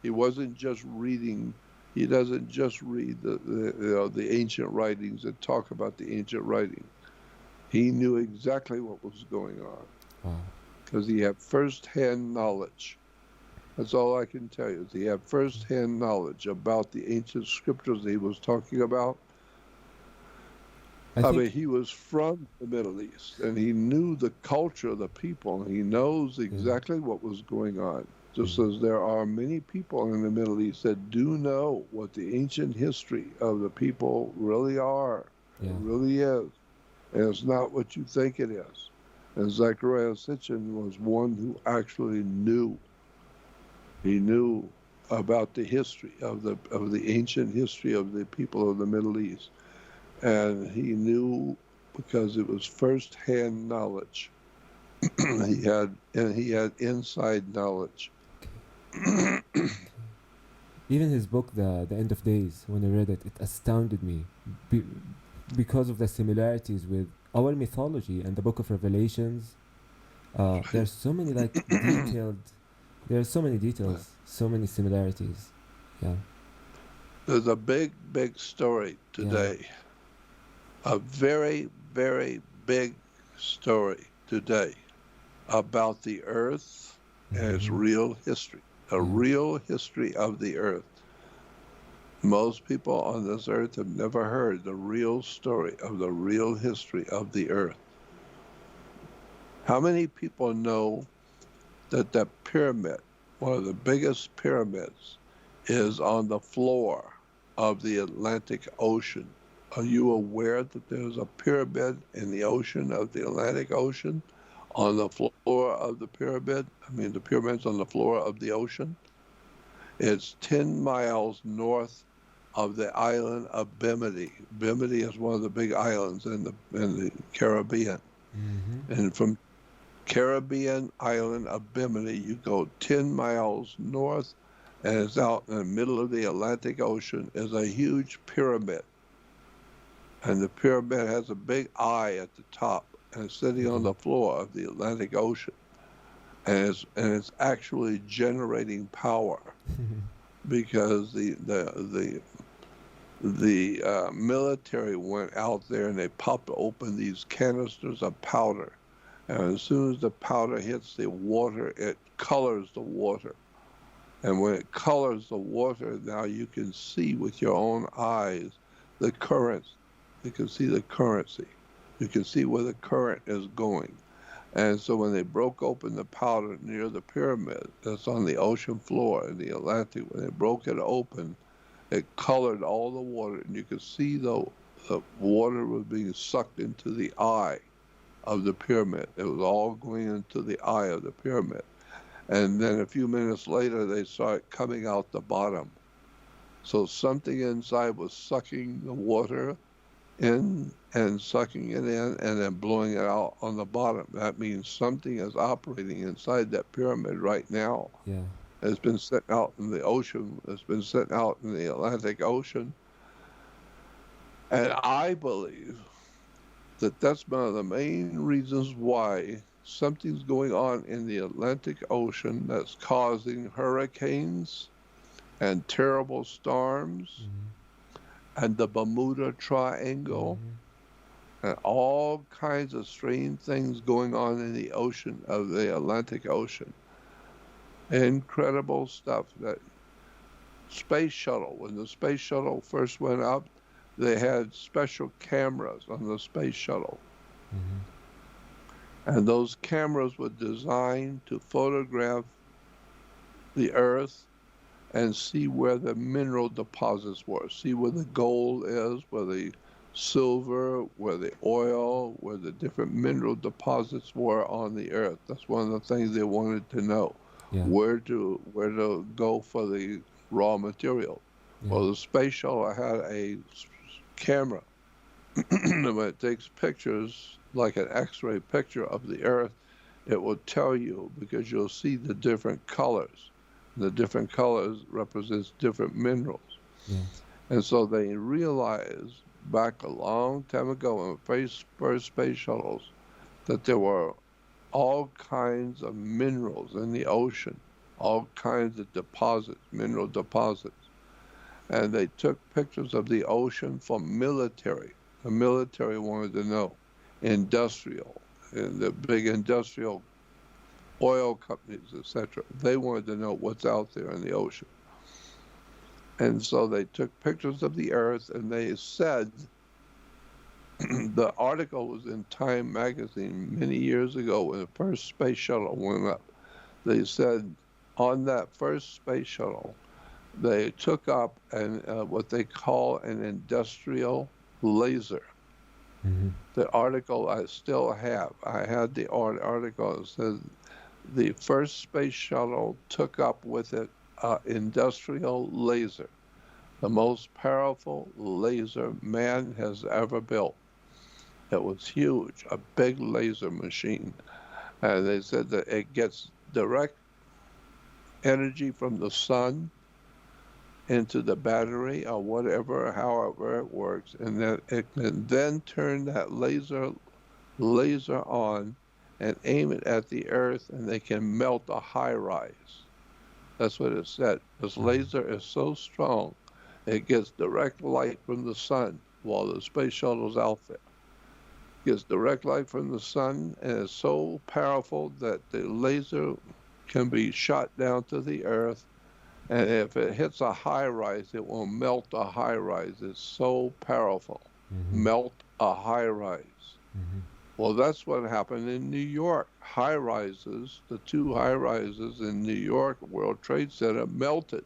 He wasn't just reading. He doesn't just read the ancient writings and talk about the ancient writings. He knew exactly what was going on Wow. because he had first-hand knowledge. That's all I can tell you. Is he had first-hand knowledge about the ancient scriptures that he was talking about. I I think. mean, he was from the Middle East, and he knew the culture of the people. He knows Yeah. exactly what was going on. Just Mm. as there are many people in the Middle East that do know what the ancient history of the people really are. It Yeah. really is. And it's not what you think it is. And Zecharia Sitchin was one who actually knew. He knew about the history of the ancient history of the people of the Middle East. And he knew because it was first-hand knowledge. he had inside knowledge. Even his book, the End of Days, when I read it, it astounded me, be, because of the similarities with our mythology and the Book of Revelations. There's so many like detailed. There are so many details, so many similarities. Yeah, There's a big, big story yeah. today, a very, very big story today about the earth and its Mm-hmm. real history, the Yeah, real history of the earth. Most people on this earth have never heard the real story of the real history of the earth. How many people know that the pyramid, one of the biggest pyramids, is on the floor of the Atlantic Ocean? Are you aware that there's a pyramid in the ocean of the Atlantic Ocean? On the floor of the pyramid? I mean, the pyramid's on the floor of the ocean. It's 10 miles north of the island of Bimini. Bimini is one of the big islands in the Caribbean. mm-hmm. And from Caribbean island of Bimini, you go 10 miles north, and it's out in the middle of the Atlantic Ocean, is a huge pyramid. And the pyramid has a big eye at the top, and it's sitting on Okay. the floor of the Atlantic Ocean. And it's actually generating power because the military went out there and they popped open these canisters of powder. And as soon as the powder hits the water, it colors the water. And when it colors the water, now you can see with your own eyes the currents. You can see the currency. You can see where the current is going. And so when they broke open the powder near the pyramid that's on the ocean floor in the Atlantic, when they broke it open, it colored all the water, and you could see the water was being sucked into the eye of the pyramid. It was all going into the eye of the pyramid. And then a few minutes later, they saw it coming out the bottom. So something inside was sucking the water in and sucking it in and then blowing it out on the bottom. That means something is operating inside that pyramid right now. Yeah. It's been sitting out in the ocean. It's been sitting out in the Atlantic Ocean. And I believe that that's one of the main reasons why something's going on in the Atlantic Ocean that's causing hurricanes and terrible storms Mm-hmm. and the Bermuda Triangle Mm-hmm. and all kinds of strange things going on in the ocean of the Atlantic Ocean. Incredible stuff. That space shuttle, when the space shuttle first went up, they had special cameras on the space shuttle. Mm-hmm. And those cameras were designed to photograph the Earth and see where the mineral deposits were, see where the gold is, where the silver, where the oil, where the different mineral deposits were on the Earth. That's one of the things they wanted to know, Yeah. where to go for the raw material. Yeah. Well, the space shuttle had a camera. When it takes pictures, like an X-ray picture of the Earth, it will tell you because you'll see the different colors. The different colors represents different minerals. Yeah. And so they realized back a long time ago in the first space shuttles that there were all kinds of minerals in the ocean, all kinds of deposits, mineral deposits. And they took pictures of the ocean for military. The military wanted to know, industrial, and the big industrial oil companies, etc. They wanted to know what's out there in the ocean. And so they took pictures of the Earth and they said, the article was in Time magazine many years ago when the first space shuttle went up. They said on that first space shuttle, they took up what they call an industrial laser. Mm-hmm. The article I still have. I had the article. It says the first space shuttle took up with it an industrial laser, the most powerful laser man has ever built. It was huge, a big laser machine. And they said that it gets direct energy from the sun into the battery or whatever, however it works, and that it can then turn that laser on and aim it at the Earth, and they can melt a high rise. That's what it said. This laser is so strong, it gets direct light from the sun while the space shuttle's out there. It gets direct light from the sun, and it's so powerful that the laser can be shot down to the Earth. And if it hits a high rise, it will melt a high rise. It's so powerful. Mm-hmm. Melt a high rise. Mm-hmm. Well, that's what happened in New York. High rises, the two high rises in New York, World Trade Center, melted.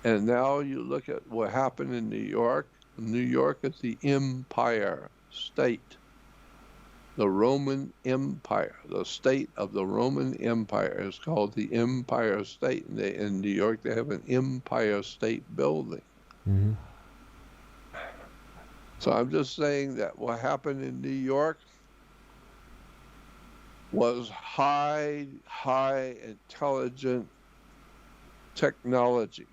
And now you look at what happened in New York. New York is the Empire State. The Roman Empire, the state of the Roman Empire is called the Empire State. And in New York, they have an Empire State Building. Mm-hmm. So I'm just saying that what happened in New York was high intelligent technology.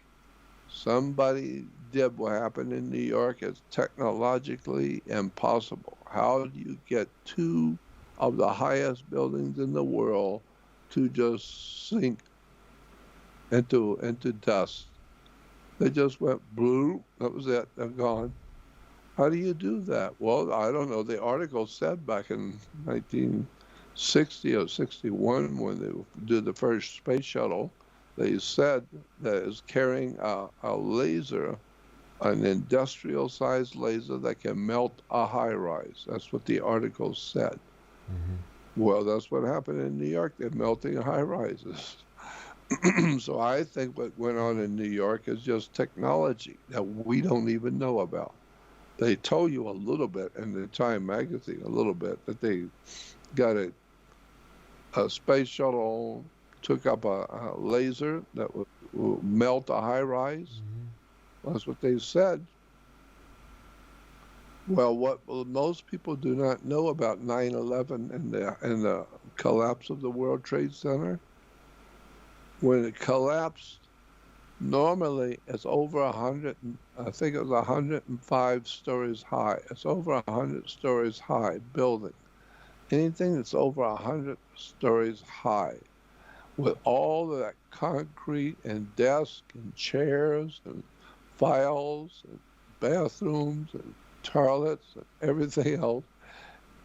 Somebody did what happened in New York. It's technologically impossible. How do you get two of the highest buildings in the world to just sink into dust? They just went blue. That was it. They're gone. How do you do that? Well, I don't know. The article said back in 1960 or 61 when they did the first space shuttle, they said that it's carrying a laser, an industrial-sized laser that can melt a high-rise. That's what the article said. Mm-hmm. Well, that's what happened in New York. They're melting high-rises. So I think what went on in New York is just technology that we don't even know about. They told you a little bit in the Time magazine, a little bit, that they got a space shuttle, took up a laser that was melt a high rise. That's what they said. Well, what most people do not know about 9/11 and the collapse of the World Trade Center, when it collapsed, normally it's over 100, I think it was 105 stories high. It's over 100 stories high building. Anything that's over 100 stories high, with all of that concrete and desks and chairs and files and bathrooms and toilets and everything else,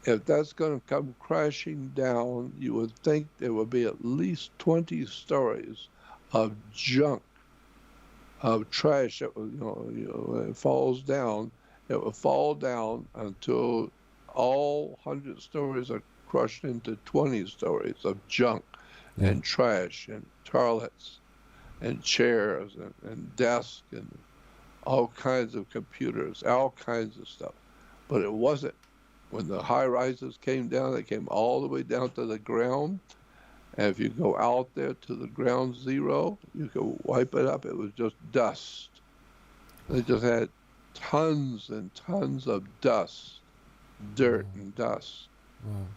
if that's going to come crashing down, you would think there would be at least 20 stories of junk, of trash that would, when it falls down, it will fall down until all 100 stories are crushed into 20 stories of junk and trash and toilets and chairs and desks and all kinds of computers, all kinds of stuff. But it wasn't. When the high rises came down, they came all the way down to the ground. And if you go out there to the ground zero, you could wipe it up. It was just dust. They just had tons and tons of dust, dirt and dust. Wow.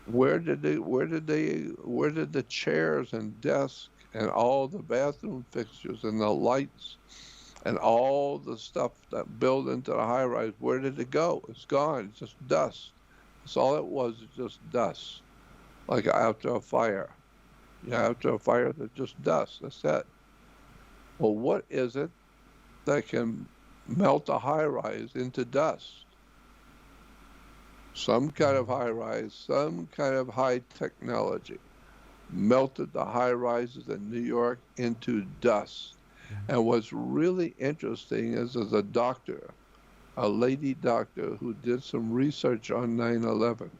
Where did the chairs and desks and all the bathroom fixtures and the lights and all the stuff that built into the high rise, where did it go? It's gone. It's just dust. That's all it was. It's just dust. Like after a fire. After a fire, there's just dust. That's it. Well, what is it that can melt a high rise into dust? Some kind of high rise, some kind of high technology melted the high rises in New York into dust. And what's really interesting is there's a doctor, a lady doctor, who did some research on 9/11,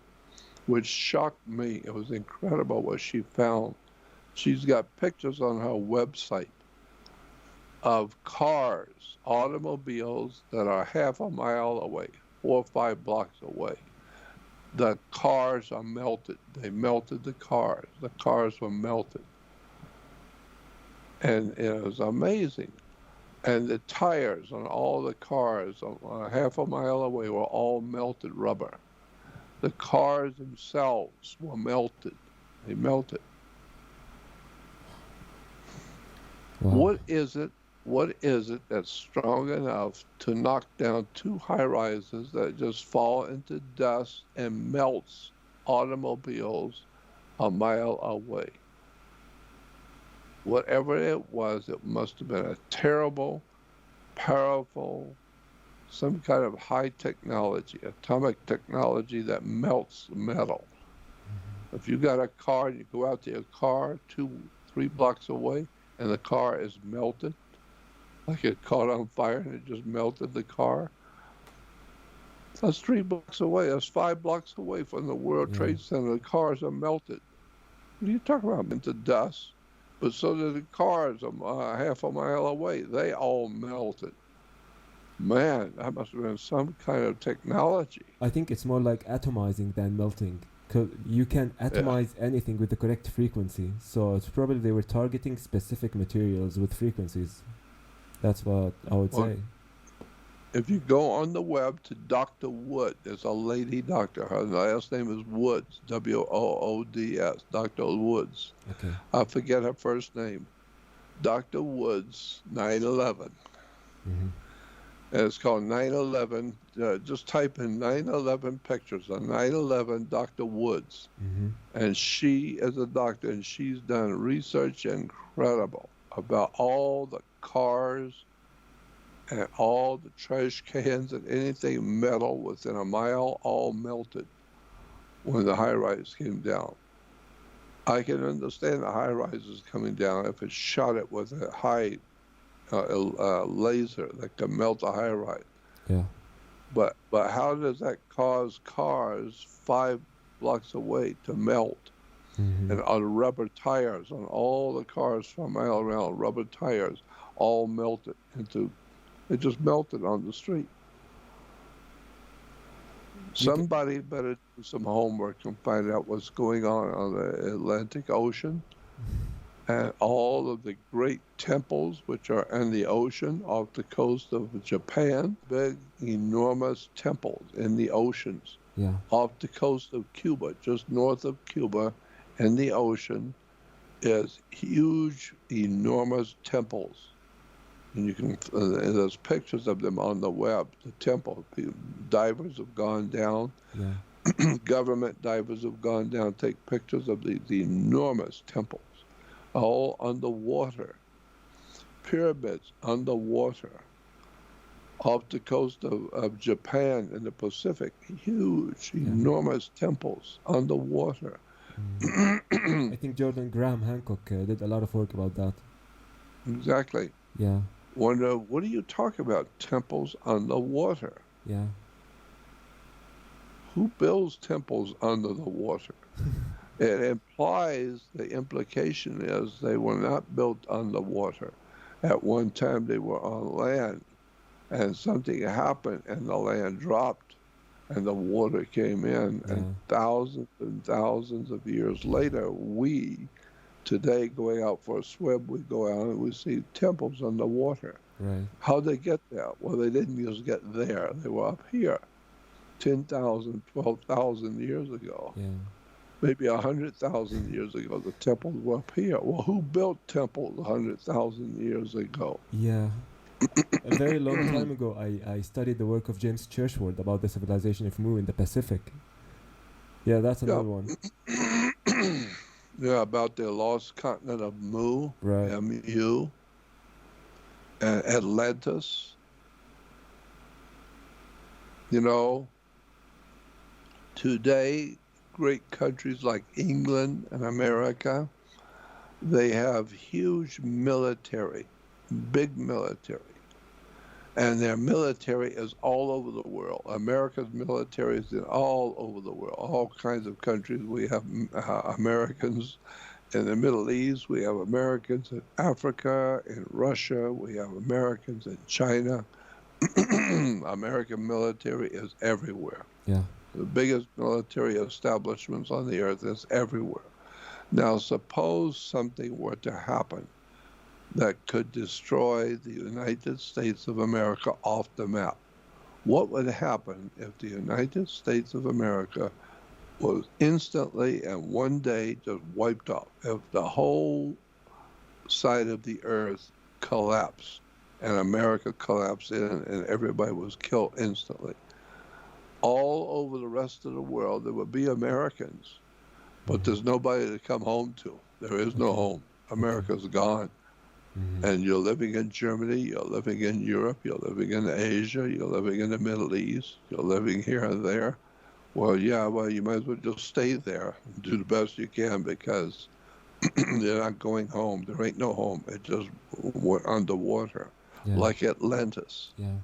which shocked me. It was incredible what she found. She's got pictures on her website of cars, automobiles that are half a mile away, 4 or 5 blocks away. The cars are melted. They melted the cars. The cars were melted. And it was amazing. And the tires on all the cars half a mile away were all melted rubber. The cars themselves were melted. They melted. Wow. What is it that's strong enough to knock down 2 high rises that just fall into dust and melts automobiles a mile away? Whatever it was, it must have been a terrible, powerful, some kind of high technology, atomic technology that melts metal. If you got a car and you go out to your car 2, 3 blocks away and the car is melted, like it caught on fire and it just melted the car, that's 3 blocks away. That's 5 blocks away from the World Trade Center. The cars are melted. What are you talking about? Into dust. But so did the cars half a mile away. They all melted. Man, that must have been some kind of technology. I think it's more like atomizing than melting. 'Cause you can atomize anything with the correct frequency. So it's probably they were targeting specific materials with frequencies. That's what I would say. If you go on the web to Dr. Wood, there's a lady doctor. Her last name is Woods, Woods, Dr. Woods. Okay. I forget her first name. Dr. Woods, 9/11. Mm-hmm. And it's called 9/11. Just type in 9/11 pictures of 9/11 Dr. Woods. Mm-hmm. And she is a doctor, and she's done research incredible about all the cars and all the trash cans and anything metal within a mile all melted when the high rise came down. I can understand the high rises coming down if it shot it with a high laser that can melt a high rise. Yeah. But how does that cause cars 5 blocks away to melt? Mm-hmm. And on rubber tires on all the cars for a mile around, rubber tires all melted into. It just melted on the street. Somebody better do some homework and find out what's going on the Atlantic Ocean and all of the great temples which are in the ocean off the coast of Japan, big, enormous temples in the oceans Yeah. off the coast of Cuba, just north of Cuba in the ocean, is huge, enormous temples. And you can, there's pictures of them on the web, the temple. Divers have gone down, Yeah. government divers have gone down, take pictures of the enormous temples, all underwater, pyramids underwater, off the coast of Japan in the Pacific, huge, Yeah. enormous temples underwater. Mm. I think Jordan Graham Hancock did a lot of work about that. Exactly. Yeah. Wonder, what are you talking about? Temples underwater. Yeah. Who builds temples under the water? It implies, the implication is they were not built underwater. At one time they were on land, and something happened and the land dropped and the water came in, Yeah. and thousands of years later, we today going out for a swim, we go out and we see temples underwater. Right. How'd they get there? Well, they didn't just get there, they were up here 10,000, 12,000 years ago. Yeah. Maybe 100,000 years ago, the temples were up here. Well, who built temples 100,000 years ago? Yeah. A very long time ago, I studied the work of James Churchward about the civilization of Mu in the Pacific. Yeah, that's Yeah. another one. Yeah, about the lost continent of Mu, Right. M-U, and Atlantis. You know, today, great countries like England and America, they have huge military, big military. And their military is all over the world. America's military is in all over the world, all kinds of countries. We have Americans in the Middle East. We have Americans in Africa, in Russia. We have Americans in China. American military is everywhere. Yeah. The biggest military establishments on the earth is everywhere. Now, suppose something were to happen that could destroy the United States of America off the map. What would happen if the United States of America was instantly and one day just wiped off? If the whole side of the earth collapsed and America collapsed in and everybody was killed instantly. All over the rest of the world, there would be Americans, but there's nobody to come home to. There is no home. America's gone. Mhm. And you're living in Germany, you're living in Europe, you're living in Asia, you're living in the Middle East, you're living here and there. Well, yeah, well, you might as well just stay there and do the best you can because you're not going home. There ain't no home. It just went underwater, Yeah. like Atlantis. Yeah.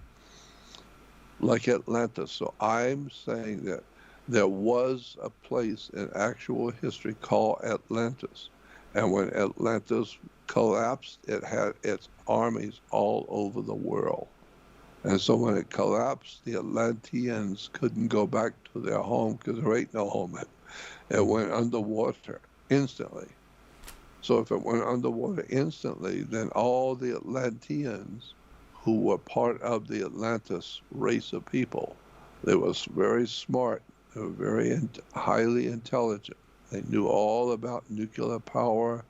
Like Atlantis. So I'm saying that there was a place in actual history called Atlantis. And when Atlantis collapsed, it had its armies all over the world. And so when it collapsed, the Atlanteans couldn't go back to their home because there ain't no home. It went underwater instantly. So if it went underwater instantly, then all the Atlanteans who were part of the Atlantis race of people, they were very smart, they were very highly intelligent. They knew all about nuclear power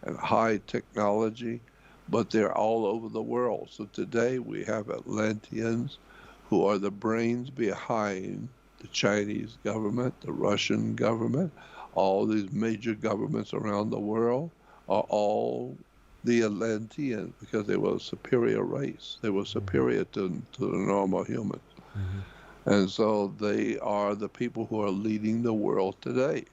and high technology, but they're all over the world. So today we have Atlanteans who are the brains behind the Chinese government, the Russian government, all these major governments around the world are all the Atlanteans because they were a superior race. They were superior to the normal humans. Mm-hmm. And so they are the people who are leading the world today,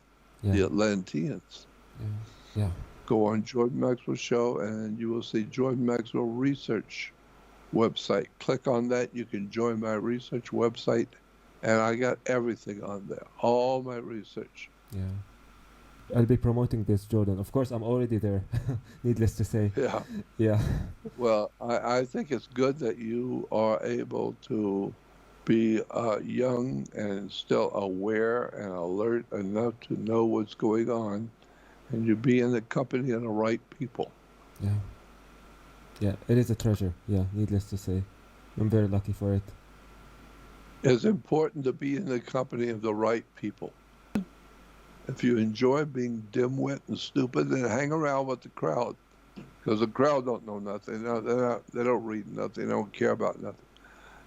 the Atlanteans. Yeah. Yeah. Go on Jordan Maxwell Show and you will see Jordan Maxwell Research website. Click on that. You can join my research website. And I got everything on there, all my research. Yeah. I'll be promoting this, Jordan. Of course, I'm already there, needless to say. Yeah. Yeah. Well, I think it's good that you are able to be young and still aware and alert enough to know what's going on and you be in the company of the right people. Yeah. Yeah, it is a treasure. Yeah, needless to say. I'm very lucky for it. It's important to be in the company of the right people. If you enjoy being dimwit and stupid, then hang around with the crowd, because the crowd don't know nothing. They don't read nothing. They don't care about nothing.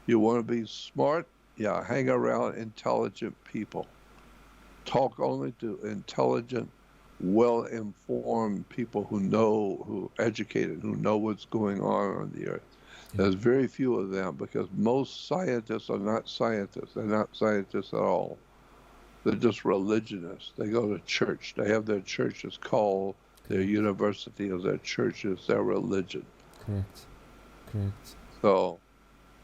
You want to be smart? Yeah, hang around intelligent people. Talk only to intelligent, well-informed people who educated, who know what's going on the earth. Yeah. There's very few of them, because most scientists are not scientists. They're not scientists at all. They're just religionists. They go to church. They have their churches called their university of their churches, their religion. Correct. Correct. So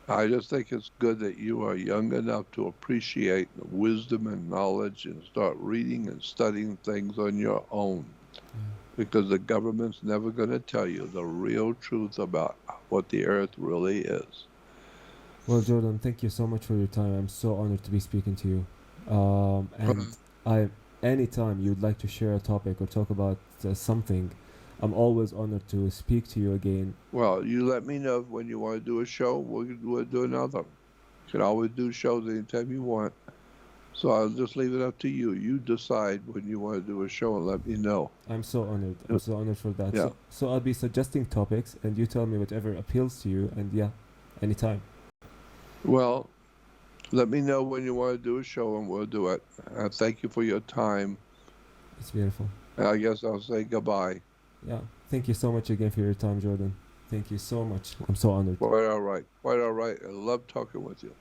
I just think it's good that you are young enough to appreciate the wisdom and knowledge and start reading and studying things on your own. Yeah. Because the government's never going to tell you the real truth about what the earth really is. Well, Jordan, thank you so much for your time. I'm so honored to be speaking to you. And anytime you'd like to share a topic or talk about something, I'm always honored to speak to you again. Well, you let me know when you want to do a show. We'll do another. You can always do shows anytime you want. So I'll just leave it up to you. You decide when you want to do a show and let me know. I'm so honored. I'm so honored for that. Yeah. So I'll be suggesting topics, and you tell me whatever appeals to you. And yeah, anytime. Well, let me know when you want to do a show and we'll do it. Thank you for your time. It's beautiful. I guess I'll say goodbye. Yeah. Thank you so much again for your time, Jordan. Thank you so much. I'm so honored. Quite all right. Quite all right. I love talking with you.